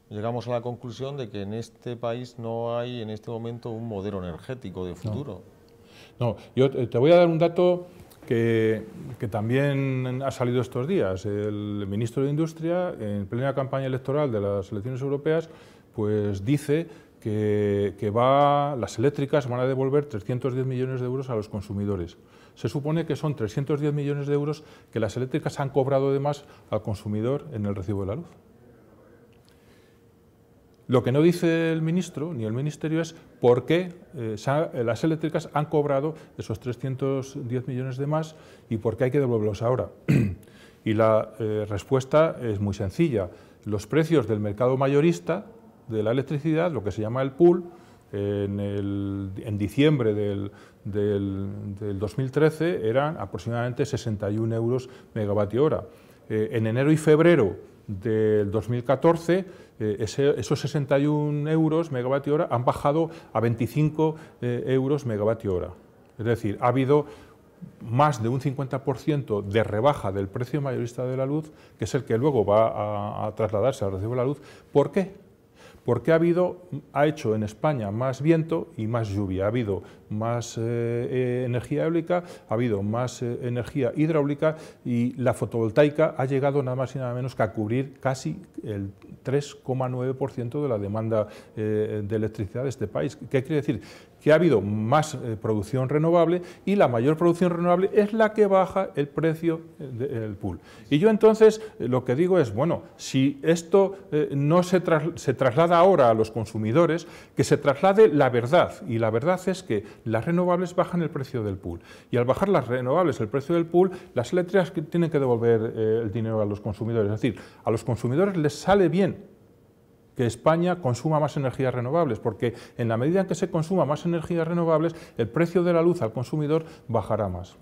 Llegamos a la conclusión de que en este país no hay en este momento un modelo energético de futuro. No, yo te voy a dar un dato que también ha salido estos días. El ministro de Industria, en plena campaña electoral de las elecciones europeas, pues dice que las eléctricas van a devolver 310 millones de euros a los consumidores. Se supone que son 310 millones de euros que las eléctricas han cobrado de más al consumidor en el recibo de la luz. Lo que no dice el ministro ni el ministerio es por qué las eléctricas han cobrado esos 310 millones de más y por qué hay que devolverlos ahora. Y la respuesta es muy sencilla. Los precios del mercado mayorista de la electricidad, lo que se llama el pool, en diciembre del 2013 eran aproximadamente 61 euros megavatio hora. En enero y febrero del 2014 esos 61 euros megavatio hora han bajado a 25 euros megavatio hora. Es decir, ha habido más de un 50% de rebaja del precio mayorista de la luz, que es el que luego va a trasladarse al recibo de la luz. ¿Por qué? Porque ha hecho en España más viento y más lluvia, ha habido más energía eólica, ha habido más energía hidráulica y la fotovoltaica ha llegado nada más y nada menos que a cubrir casi el 3,9% de la demanda de electricidad de este país. ¿Qué quiere decir? Que ha habido más producción renovable y la mayor producción renovable es la que baja el precio del pool. Y yo entonces lo que digo es, bueno, si esto no se traslada ahora a los consumidores, que se traslade la verdad, y la verdad es que las renovables bajan el precio del pool. Y al bajar las renovables el precio del pool, las eléctricas tienen que devolver el dinero a los consumidores. Es decir, a los consumidores les sale bien que España consuma más energías renovables, porque en la medida en que se consuma más energías renovables, el precio de la luz al consumidor bajará más.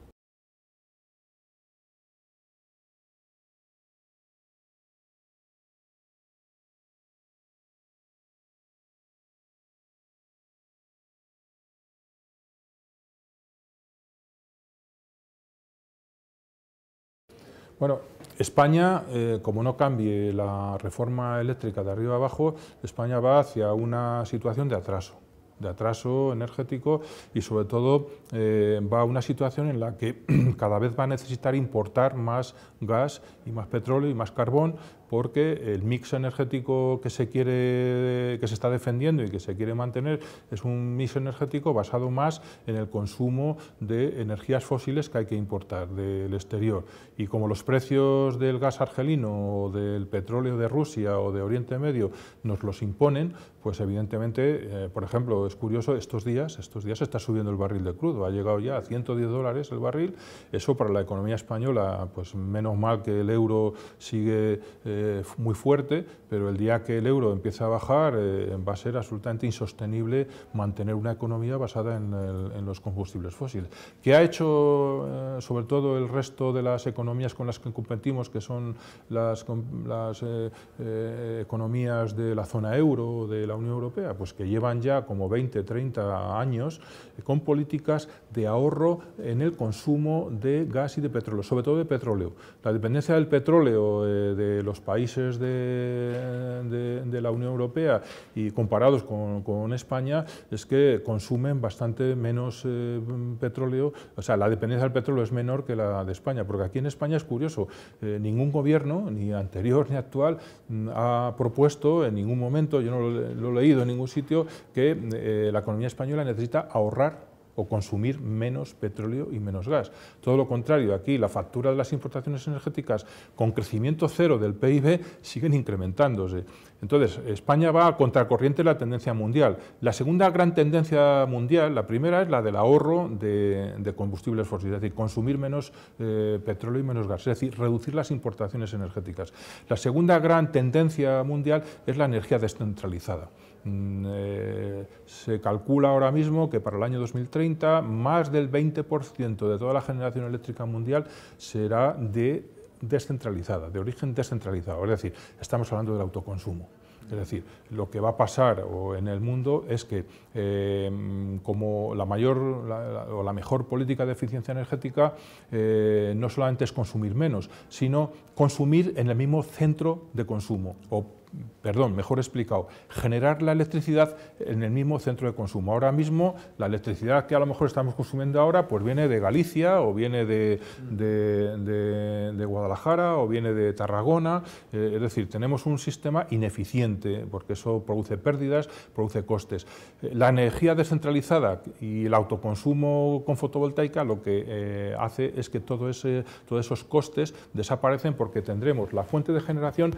Bueno, España, como no cambie la reforma eléctrica de arriba abajo, España va hacia una situación de atraso energético y sobre todo va a una situación en la que cada vez va a necesitar importar más gas y más petróleo y más carbón, porque el mix energético que se está defendiendo y que se quiere mantener es un mix energético basado más en el consumo de energías fósiles que hay que importar del exterior. Y como los precios del gas argelino o del petróleo de Rusia o de Oriente Medio nos los imponen, pues evidentemente, por ejemplo, es curioso, estos días está subiendo el barril de crudo, ha llegado ya a $110 el barril. Eso para la economía española, pues menos mal que el euro sigue muy fuerte, pero el día que el euro empiece a bajar va a ser absolutamente insostenible mantener una economía basada en los combustibles fósiles. ¿Qué ha hecho sobre todo el resto de las economías con las que competimos, que son las economías de la zona euro, de la Unión Europea? Pues que llevan ya como 20, 30 años con políticas de ahorro en el consumo de gas y de petróleo, sobre todo de petróleo. La dependencia del petróleo de los países de la Unión Europea y comparados con España es que consumen bastante menos petróleo, o sea, la dependencia del petróleo es menor que la de España, porque aquí en España es curioso, ningún gobierno, ni anterior ni actual, ha propuesto en ningún momento, yo no lo he leído en ningún sitio, que la economía española necesita ahorrar o consumir menos petróleo y menos gas. Todo lo contrario, aquí la factura de las importaciones energéticas con crecimiento cero del PIB siguen incrementándose. Entonces, España va a contracorriente de la tendencia mundial. La segunda gran tendencia mundial, la primera es la del ahorro de combustibles fósiles, es decir, consumir menos petróleo y menos gas, es decir, reducir las importaciones energéticas. La segunda gran tendencia mundial es la energía descentralizada. Se calcula ahora mismo que para el año 2030 más del 20% de toda la generación eléctrica mundial será descentralizada, de origen descentralizado, es decir, estamos hablando del autoconsumo. Es decir, lo que va a pasar en el mundo es que como la mejor política de eficiencia energética no solamente es consumir menos, sino consumir en el mismo centro de consumo o perdón, mejor explicado, generar la electricidad en el mismo centro de consumo. Ahora mismo la electricidad que a lo mejor estamos consumiendo ahora pues viene de Galicia o viene de Guadalajara o viene de Tarragona, es decir, tenemos un sistema ineficiente porque eso produce pérdidas, produce costes. La energía descentralizada y el autoconsumo con fotovoltaica lo que hace es que todos esos costes desaparecen porque tendremos la fuente de generación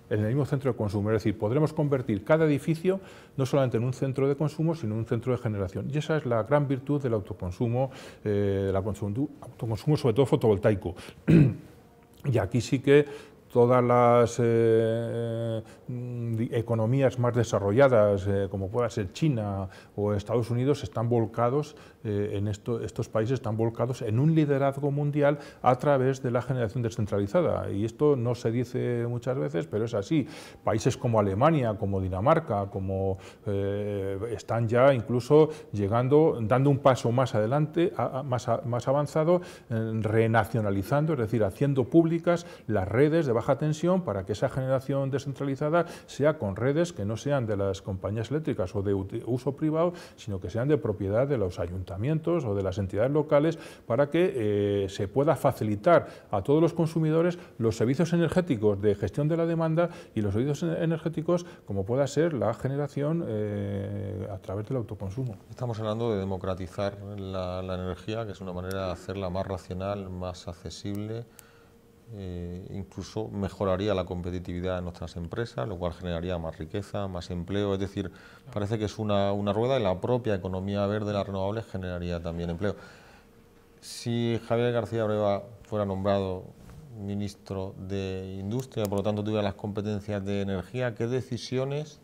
en el mismo centro de consumo, es decir, podremos convertir cada edificio no solamente en un centro de consumo, sino en un centro de generación. Y esa es la gran virtud del autoconsumo, autoconsumo sobre todo fotovoltaico. Y aquí sí que todas las economías más desarrolladas, como pueda ser China o Estados Unidos, están volcados estos países están volcados en un liderazgo mundial a través de la generación descentralizada. Y esto no se dice muchas veces, pero es así. Países como Alemania, como Dinamarca, están ya incluso llegando, dando un paso más adelante, más avanzado, renacionalizando, es decir, haciendo públicas las redes de baja tensión para que esa generación descentralizada sea con redes que no sean de las compañías eléctricas o de uso privado, sino que sean de propiedad de los ayuntamientos o de las entidades locales, para que se pueda facilitar a todos los consumidores los servicios energéticos de gestión de la demanda y los servicios energéticos como pueda ser la generación a través del autoconsumo. Estamos hablando de democratizar la energía, que es una manera de hacerla más racional, más accesible. Incluso mejoraría la competitividad de nuestras empresas, lo cual generaría más riqueza, más empleo. Es decir, parece que es una rueda y la propia economía verde de las renovables generaría también empleo. Si Javier García Breva fuera nombrado ministro de Industria, por lo tanto tuviera las competencias de energía, ¿qué decisiones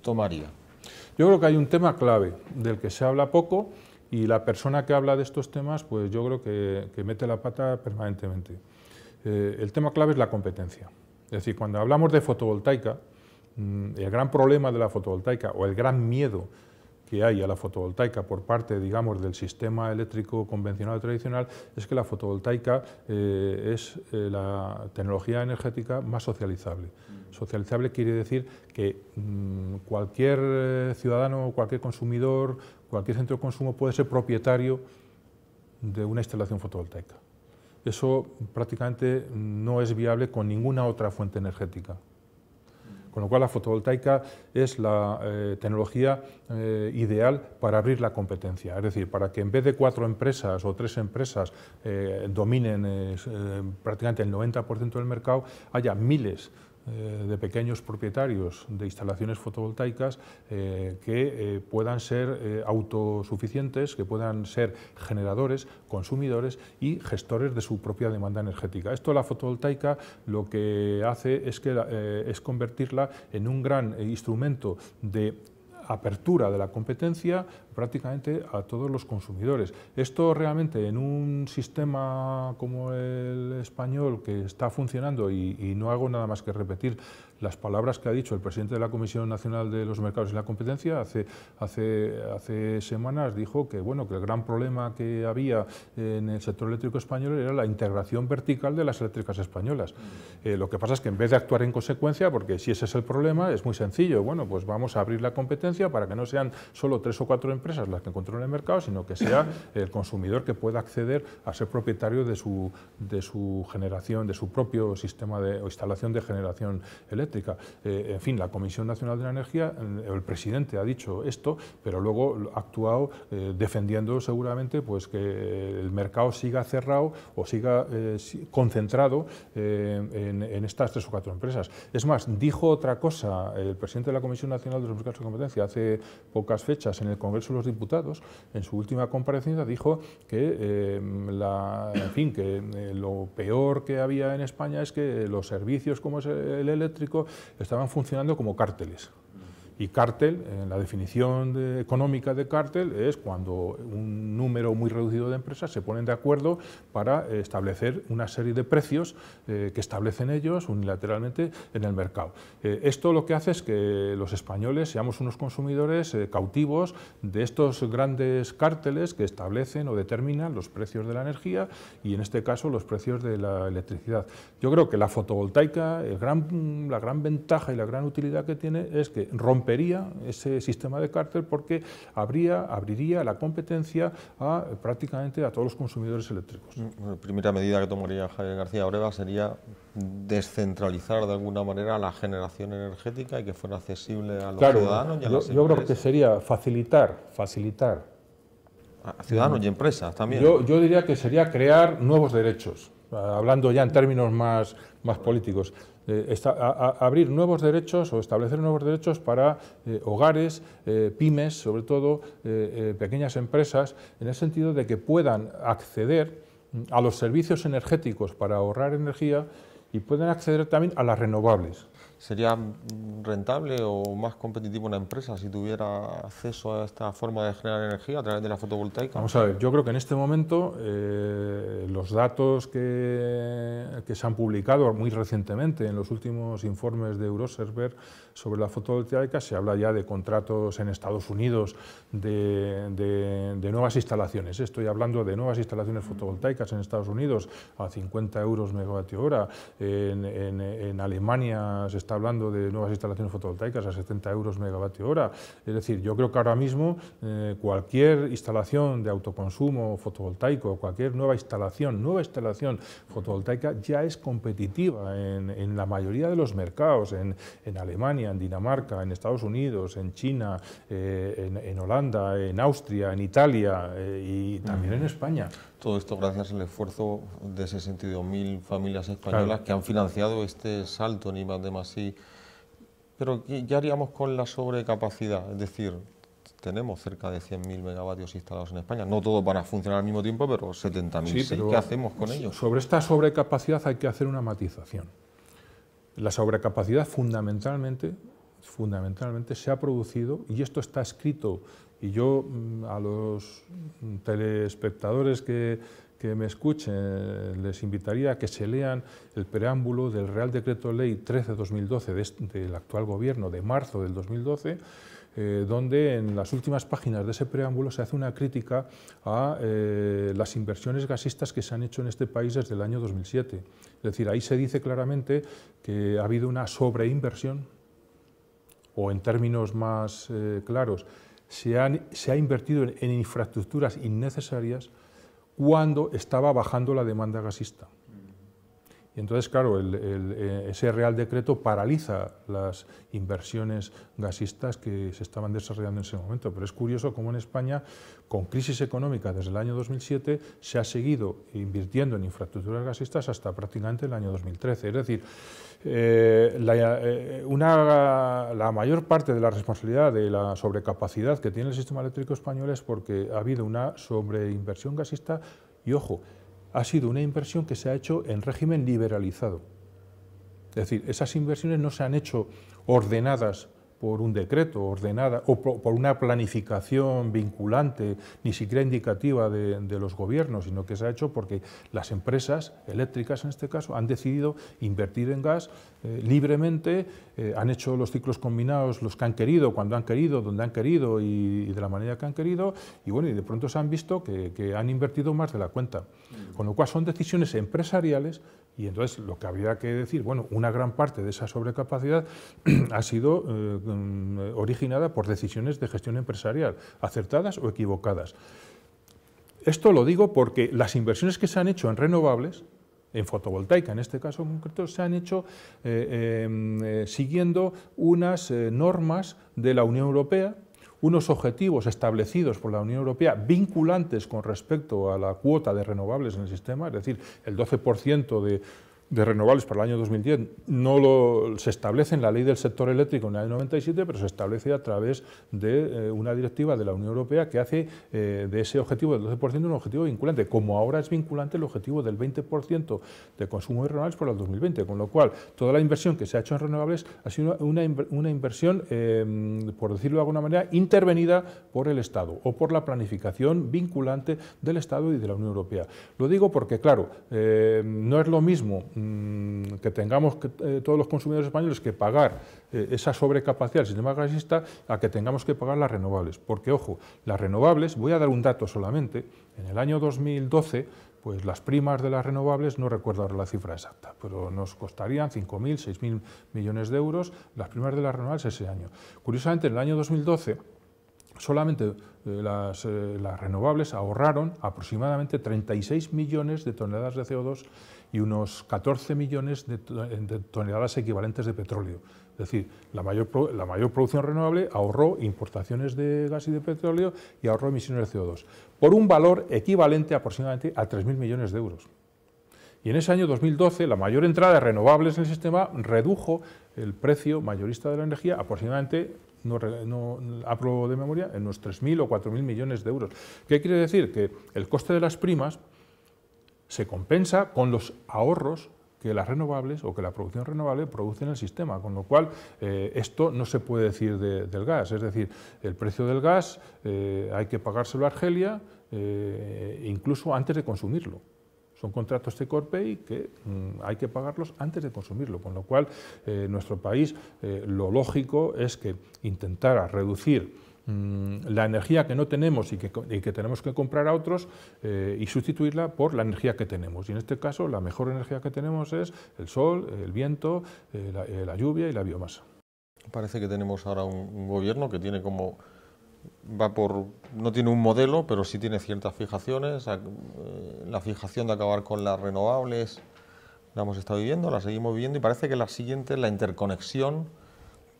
tomaría? Yo creo que hay un tema clave del que se habla poco y la persona que habla de estos temas, pues yo creo que mete la pata permanentemente. El tema clave es la competencia. Es decir, cuando hablamos de fotovoltaica, el gran problema de la fotovoltaica o el gran miedo que hay a la fotovoltaica por parte, digamos, del sistema eléctrico convencional tradicional es que la fotovoltaica es la tecnología energética más socializable. Socializable quiere decir que cualquier ciudadano, cualquier consumidor, cualquier centro de consumo puede ser propietario de una instalación fotovoltaica. Eso prácticamente no es viable con ninguna otra fuente energética. Con lo cual la fotovoltaica es la tecnología ideal para abrir la competencia. Es decir, para que en vez de 4 empresas o 3 empresas dominen prácticamente el 90% del mercado, haya miles de pequeños propietarios de instalaciones fotovoltaicas que puedan ser autosuficientes, que puedan ser generadores, consumidores y gestores de su propia demanda energética. Esto la fotovoltaica lo que hace es convertirla en un gran instrumento de apertura de la competencia prácticamente a todos los consumidores. Esto realmente en un sistema como el español que está funcionando, y no hago nada más que repetir las palabras que ha dicho el presidente de la Comisión Nacional de los Mercados y la Competencia, hace semanas dijo que, bueno, que el gran problema que había en el sector eléctrico español era la integración vertical de las eléctricas españolas. Lo que pasa es que en vez de actuar en consecuencia, porque si ese es el problema, es muy sencillo, bueno, pues vamos a abrir la competencia para que no sean solo 3 o 4 empresas las que controlen el mercado, sino que sea el consumidor que pueda acceder a ser propietario de su generación, de su propio sistema o instalación de generación eléctrica. En fin, la Comisión Nacional de la Energía, el presidente ha dicho esto, pero luego ha actuado defendiendo seguramente pues, que el mercado siga cerrado o siga concentrado en estas 3 o 4 empresas. Es más, dijo otra cosa el presidente de la Comisión Nacional de los Mercados de Competencia hace pocas fechas en el Congreso de los Diputados. En su última comparecencia dijo que, lo peor que había en España es que los servicios como es el eléctrico estaban funcionando como cárteles. Y cártel, en la definición económica de cártel, es cuando un número muy reducido de empresas se ponen de acuerdo para establecer una serie de precios que establecen ellos unilateralmente en el mercado. Esto lo que hace es que los españoles seamos unos consumidores cautivos de estos grandes cárteles que establecen o determinan los precios de la energía y, en este caso, los precios de la electricidad. Yo creo que la fotovoltaica, la gran ventaja y la gran utilidad que tiene es que rompería ese sistema de cártel, porque abriría la competencia prácticamente a todos los consumidores eléctricos. La primera medida que tomaría Javier García Breva sería descentralizar de alguna manera la generación energética y que fuera accesible a los ciudadanos y a las empresas. Yo creo que sería facilitar. A ciudadanos y empresas también. Yo diría que sería crear nuevos derechos, hablando ya en términos más políticos. Abrir nuevos derechos o establecer nuevos derechos para hogares, pymes, sobre todo pequeñas empresas, en el sentido de que puedan acceder a los servicios energéticos para ahorrar energía y puedan acceder también a las renovables. ¿Sería rentable o más competitivo una empresa si tuviera acceso a esta forma de generar energía a través de la fotovoltaica? Vamos a ver, yo creo que en este momento los datos que se han publicado muy recientemente en los últimos informes de Euroserver sobre la fotovoltaica, se habla ya de contratos en Estados Unidos de nuevas instalaciones. Estoy hablando de nuevas instalaciones fotovoltaicas en Estados Unidos a 50 euros megavatio hora. En Alemania se está hablando de nuevas instalaciones fotovoltaicas a 70 euros megavatio hora. Es decir, yo creo que ahora mismo cualquier instalación de autoconsumo fotovoltaico, cualquier nueva instalación fotovoltaica ya es competitiva en la mayoría de los mercados, en Alemania, en Dinamarca, en Estados Unidos, en China, en Holanda, en Austria, en Italia y también en España. Todo esto gracias al esfuerzo de 62.000 familias españolas que han financiado este salto, ni más de más. Pero ¿qué haríamos con la sobrecapacidad? Es decir, tenemos cerca de 100.000 megavatios instalados en España. No todos van a funcionar al mismo tiempo, pero 70.000 sí. ¿Qué hacemos con ellos? Sobre esta sobrecapacidad hay que hacer una matización. La sobrecapacidad fundamentalmente se ha producido, y esto está escrito, y yo a los telespectadores que me escuchen les invitaría a que se lean el preámbulo del Real Decreto Ley 13/2012 del actual Gobierno, de marzo del 2012, donde en las últimas páginas de ese preámbulo se hace una crítica a las inversiones gasistas que se han hecho en este país desde el año 2007. Es decir, ahí se dice claramente que ha habido una sobreinversión, o en términos más claros, se ha invertido en infraestructuras innecesarias cuando estaba bajando la demanda gasista. Y entonces, claro, ese Real Decreto paraliza las inversiones gasistas que se estaban desarrollando en ese momento. Pero es curioso cómo en España, con crisis económica desde el año 2007, se ha seguido invirtiendo en infraestructuras gasistas hasta prácticamente el año 2013. Es decir, la mayor parte de la responsabilidad de la sobrecapacidad que tiene el sistema eléctrico español es porque ha habido una sobreinversión gasista y, ojo, ha sido una inversión que se ha hecho en régimen liberalizado. Es decir, esas inversiones no se han hecho ordenadas por un decreto, o por una planificación vinculante, ni siquiera indicativa de los gobiernos, sino que se ha hecho porque las empresas eléctricas, en este caso, han decidido invertir en gas libremente, han hecho los ciclos combinados los que han querido, cuando han querido, donde han querido y de la manera que han querido, y bueno, y de pronto se han visto que han invertido más de la cuenta. Con lo cual son decisiones empresariales. Y entonces lo que habría que decir, bueno, una gran parte de esa sobrecapacidad ha sido originada por decisiones de gestión empresarial, acertadas o equivocadas. Esto lo digo porque las inversiones que se han hecho en renovables, en fotovoltaica en este caso concreto, se han hecho siguiendo unas normas de la Unión Europea, unos objetivos establecidos por la Unión Europea vinculantes con respecto a la cuota de renovables en el sistema, es decir, el 12% de renovables para el año 2010 se establece en la ley del sector eléctrico en el año 97, pero se establece a través de una directiva de la Unión Europea que hace de ese objetivo del 12% un objetivo vinculante, como ahora es vinculante el objetivo del 20% de consumo de renovables para el 2020, con lo cual toda la inversión que se ha hecho en renovables ha sido una inversión, por decirlo de alguna manera, intervenida por el Estado o por la planificación vinculante del Estado y de la Unión Europea. Lo digo porque, claro, no es lo mismo que tengamos todos los consumidores españoles que pagar esa sobrecapacidad del sistema gasista a que tengamos que pagar las renovables. Porque, ojo, las renovables, voy a dar un dato solamente, en el año 2012, pues las primas de las renovables, no recuerdo ahora la cifra exacta, pero nos costarían 5.000, 6.000 millones de euros las primas de las renovables ese año. Curiosamente, en el año 2012, solamente las renovables ahorraron aproximadamente 36 millones de toneladas de CO2 y unos 14 millones de toneladas equivalentes de petróleo. Es decir, la mayor producción renovable ahorró importaciones de gas y de petróleo y ahorró emisiones de CO2, por un valor equivalente aproximadamente a 3.000 millones de euros. Y en ese año 2012, la mayor entrada de renovables en el sistema redujo el precio mayorista de la energía aproximadamente, no hablo de memoria, en unos 3.000 o 4.000 millones de euros. ¿Qué quiere decir? Que el coste de las primas se compensa con los ahorros que las renovables o que la producción renovable produce en el sistema, con lo cual esto no se puede decir del gas, es decir, el precio del gas hay que pagárselo a Argelia incluso antes de consumirlo. Son contratos take or pay que hay que pagarlos antes de consumirlo, con lo cual nuestro país lo lógico es que intentara reducir la energía que no tenemos y que tenemos que comprar a otros y sustituirla por la energía que tenemos. Y en este caso la mejor energía que tenemos es el sol, el viento, la lluvia y la biomasa. Parece que tenemos ahora un gobierno que tiene como... no tiene un modelo, pero sí tiene ciertas fijaciones. La fijación de acabar con las renovables la hemos estado viviendo, la seguimos viviendo y parece que la siguiente es la interconexión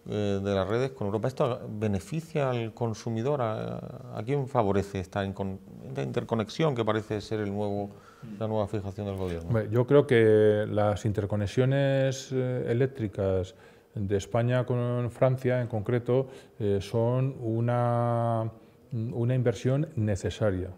de las redes con Europa. ¿Esto beneficia al consumidor? ¿A quién favorece esta interconexión que parece ser la nueva fijación del gobierno? Yo creo que las interconexiones eléctricas de España con Francia en concreto son una inversión necesaria,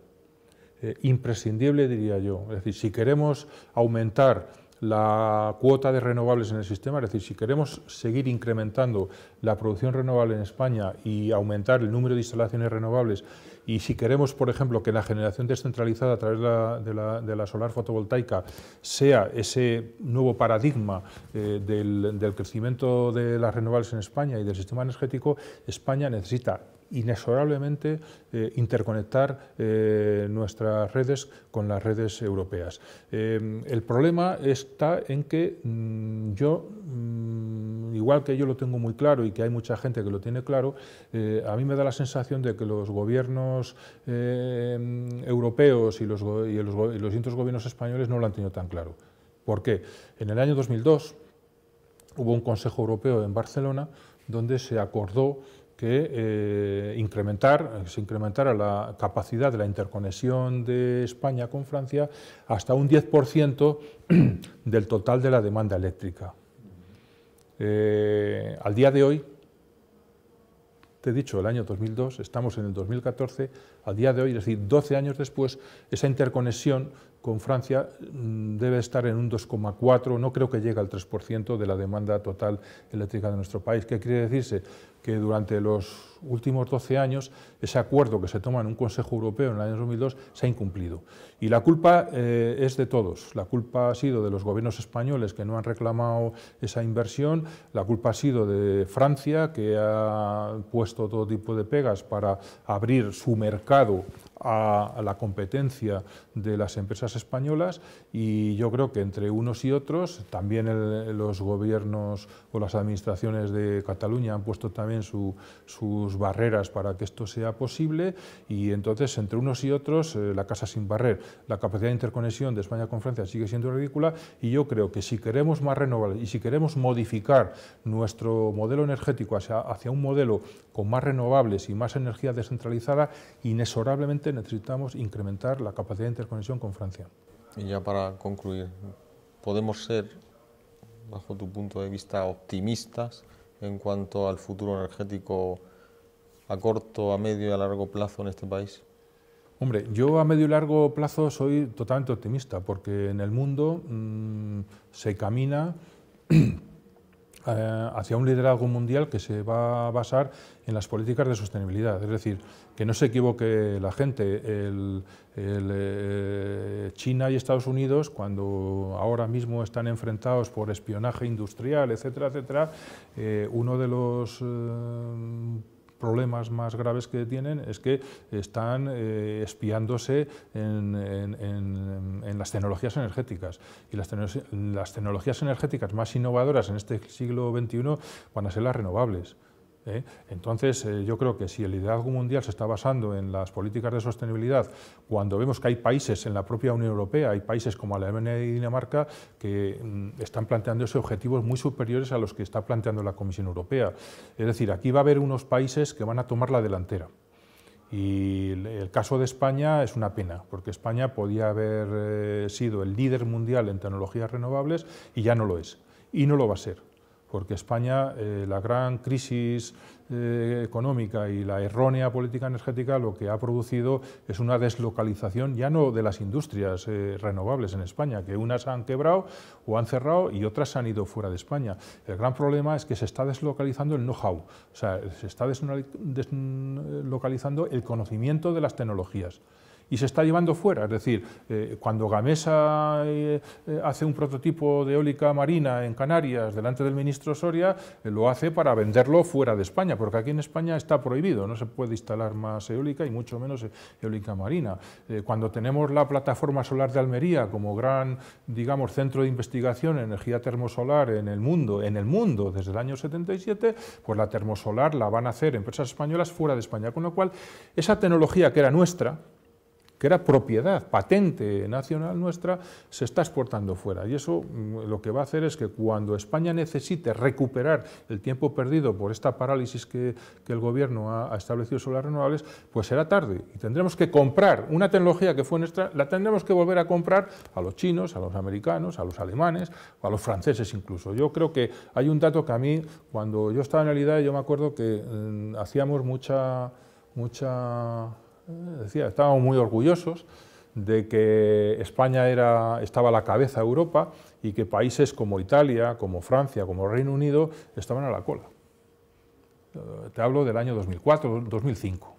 imprescindible diría yo. Es decir, si queremos aumentar la cuota de renovables en el sistema, es decir, si queremos seguir incrementando la producción renovable en España y aumentar el número de instalaciones renovables, y si queremos, por ejemplo, que la generación descentralizada a través de la solar fotovoltaica sea ese nuevo paradigma del crecimiento de las renovables en España y del sistema energético, España necesita inexorablemente interconectar nuestras redes con las redes europeas. El problema está en que igual que yo lo tengo muy claro y que hay mucha gente que lo tiene claro, a mí me da la sensación de que los gobiernos europeos y los distintos gobiernos españoles no lo han tenido tan claro. ¿Por qué? En el año 2002 hubo un Consejo Europeo en Barcelona donde se acordó que se incrementara la capacidad de la interconexión de España con Francia hasta un 10% del total de la demanda eléctrica. Al día de hoy, te he dicho el año 2002, estamos en el 2014, al día de hoy, es decir, 12 años después, esa interconexión con Francia debe estar en un 2,4%, no creo que llegue al 3% de la demanda total eléctrica de nuestro país. ¿Qué quiere decirse? Que durante los últimos 12 años ese acuerdo que se toma en un Consejo Europeo en el año 2002 se ha incumplido. Y la culpa es de todos. La culpa ha sido de los gobiernos españoles que no han reclamado esa inversión, la culpa ha sido de Francia, que ha puesto todo tipo de pegas para abrir su mercado a la competencia de las empresas españolas, y yo creo que entre unos y otros, también los gobiernos o las administraciones de Cataluña han puesto también sus barreras para que esto sea posible, y entonces entre unos y otros la casa sin barrer. La capacidad de interconexión de España con Francia sigue siendo ridícula, y yo creo que si queremos más renovables y si queremos modificar nuestro modelo energético hacia un modelo con más renovables y más energía descentralizada, inexorablemente necesitamos incrementar la capacidad de interconexión con Francia. Y ya para concluir, podemos ser, bajo tu punto de vista, optimistas en cuanto al futuro energético a corto, a medio y a largo plazo en este país? Hombre, yo a medio y largo plazo soy totalmente optimista, porque en el mundo se camina hacia un liderazgo mundial que se va a basar en las políticas de sostenibilidad. Es decir, que no se equivoque la gente, China y Estados Unidos, cuando ahora mismo están enfrentados por espionaje industrial, etcétera, etcétera, uno de los problemas más graves que tienen es que están espiándose en las tecnologías energéticas, y las tecnologías energéticas más innovadoras en este siglo XXI van a ser las renovables. Entonces, yo creo que si el liderazgo mundial se está basando en las políticas de sostenibilidad, cuando vemos que hay países en la propia Unión Europea, hay países como Alemania y Dinamarca que están planteándose objetivos muy superiores a los que está planteando la Comisión Europea. Es decir, aquí va a haber unos países que van a tomar la delantera. Y el caso de España es una pena, porque España podía haber sido el líder mundial en tecnologías renovables y ya no lo es, y no lo va a ser. Porque España, la gran crisis económica y la errónea política energética lo que ha producido es una deslocalización ya no de las industrias renovables en España, que unas han quebrado o han cerrado y otras han ido fuera de España. El gran problema es que se está deslocalizando el know-how, o sea, se está deslocalizando el conocimiento de las tecnologías. Y se está llevando fuera, es decir, cuando Gamesa hace un prototipo de eólica marina en Canarias delante del ministro Soria, lo hace para venderlo fuera de España, porque aquí en España está prohibido, no se puede instalar más eólica y mucho menos eólica marina. Cuando tenemos la plataforma solar de Almería como gran, digamos, centro de investigación en energía termosolar en el mundo desde el año 77, pues la termosolar la van a hacer empresas españolas fuera de España, con lo cual esa tecnología que era nuestra, que era propiedad, patente nacional nuestra, se está exportando fuera. Y eso lo que va a hacer es que cuando España necesite recuperar el tiempo perdido por esta parálisis que el Gobierno ha establecido sobre las renovables, pues será tarde. Y tendremos que comprar una tecnología que fue nuestra, la tendremos que volver a comprar a los chinos, a los americanos, a los alemanes, o a los franceses incluso. Yo creo que hay un dato que a mí, cuando yo estaba en el IDAE, yo me acuerdo que hacíamos estábamos muy orgullosos de que España estaba a la cabeza de Europa y que países como Italia, como Francia, como Reino Unido estaban a la cola. Te hablo del año 2004, 2005.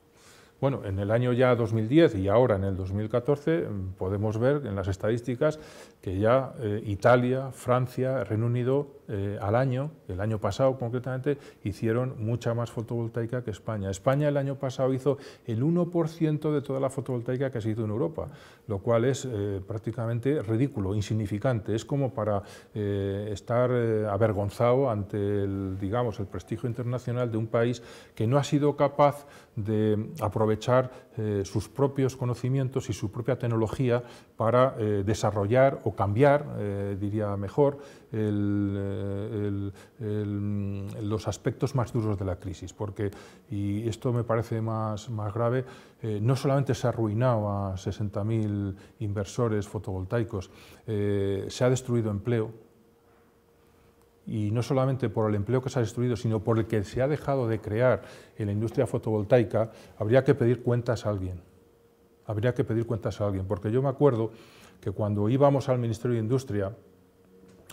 Bueno, en el año ya 2010 y ahora en el 2014 podemos ver en las estadísticas que ya Italia, Francia, Reino Unido el año pasado concretamente, hicieron mucha más fotovoltaica que España. España el año pasado hizo el 1% de toda la fotovoltaica que se hizo en Europa, lo cual es prácticamente ridículo, insignificante. Es como para estar avergonzado ante el prestigio internacional de un país que no ha sido capaz de aprovechar sus propios conocimientos y su propia tecnología para desarrollar o cambiar, diría mejor, los aspectos más duros de la crisis, porque, y esto me parece más grave, no solamente se ha arruinado a 60.000 inversores fotovoltaicos, se ha destruido empleo, y no solamente por el empleo que se ha destruido, sino por el que se ha dejado de crear en la industria fotovoltaica. Habría que pedir cuentas a alguien, porque yo me acuerdo que cuando íbamos al Ministerio de Industria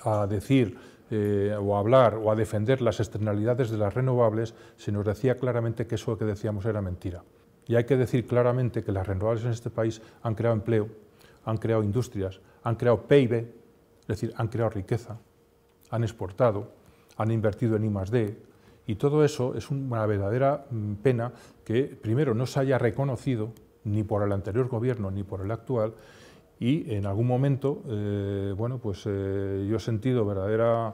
a decir o a hablar o a defender las externalidades de las renovables, se nos decía claramente que eso que decíamos era mentira. Y hay que decir claramente que las renovables en este país han creado empleo, han creado industrias, han creado PIB, es decir, han creado riqueza, han exportado, han invertido en I+D, y todo eso es una verdadera pena que primero no se haya reconocido ni por el anterior gobierno ni por el actual, y en algún momento yo he sentido verdadera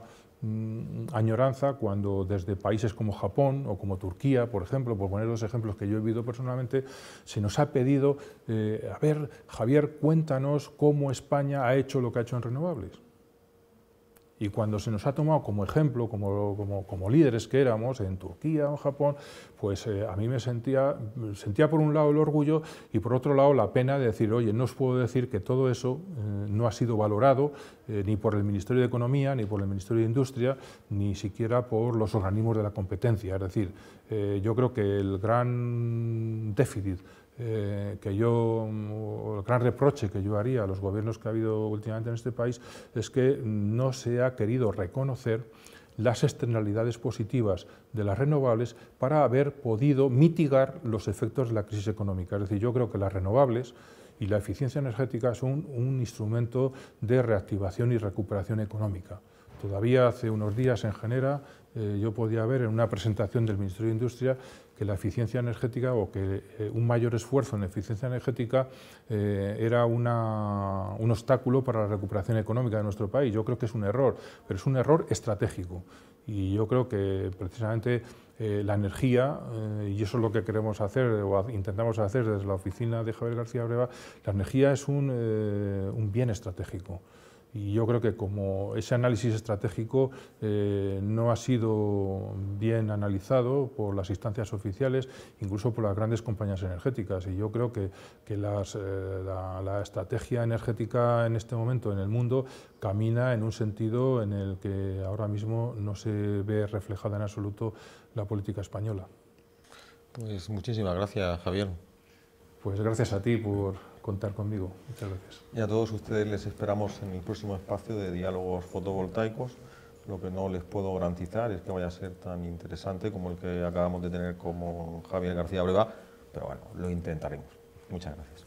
añoranza cuando desde países como Japón o como Turquía, por ejemplo, por poner los ejemplos que yo he vivido personalmente, se nos ha pedido, a ver, Javier, cuéntanos cómo España ha hecho lo que ha hecho en renovables. Y cuando se nos ha tomado como ejemplo, como líderes que éramos, en Turquía o en Japón, pues a mí me sentía por un lado el orgullo y por otro lado la pena de decir, oye, no os puedo decir que todo eso no ha sido valorado ni por el Ministerio de Economía, ni por el Ministerio de Industria, ni siquiera por los organismos de la competencia. Es decir, yo creo que el gran déficit el gran reproche que yo haría a los gobiernos que ha habido últimamente en este país es que no se ha querido reconocer las externalidades positivas de las renovables para haber podido mitigar los efectos de la crisis económica. Es decir, yo creo que las renovables y la eficiencia energética son un instrumento de reactivación y recuperación económica. Todavía hace unos días en Genera yo podía ver en una presentación del Ministerio de Industria que la eficiencia energética o que un mayor esfuerzo en eficiencia energética era un obstáculo para la recuperación económica de nuestro país. Yo creo que es un error, pero es un error estratégico. Y yo creo que precisamente la energía, y eso es lo que queremos hacer o intentamos hacer desde la oficina de Javier García Breva, la energía es un bien estratégico. Y yo creo que como ese análisis estratégico no ha sido bien analizado por las instancias oficiales, incluso por las grandes compañías energéticas. Y yo creo que la estrategia energética en este momento en el mundo camina en un sentido en el que ahora mismo no se ve reflejada en absoluto la política española. Pues muchísimas gracias, Javier. Pues gracias a ti por contar conmigo. Muchas gracias. Y a todos ustedes les esperamos en el próximo espacio de diálogos fotovoltaicos. Lo que no les puedo garantizar es que vaya a ser tan interesante como el que acabamos de tener con Javier García Breva, pero bueno, lo intentaremos. Muchas gracias.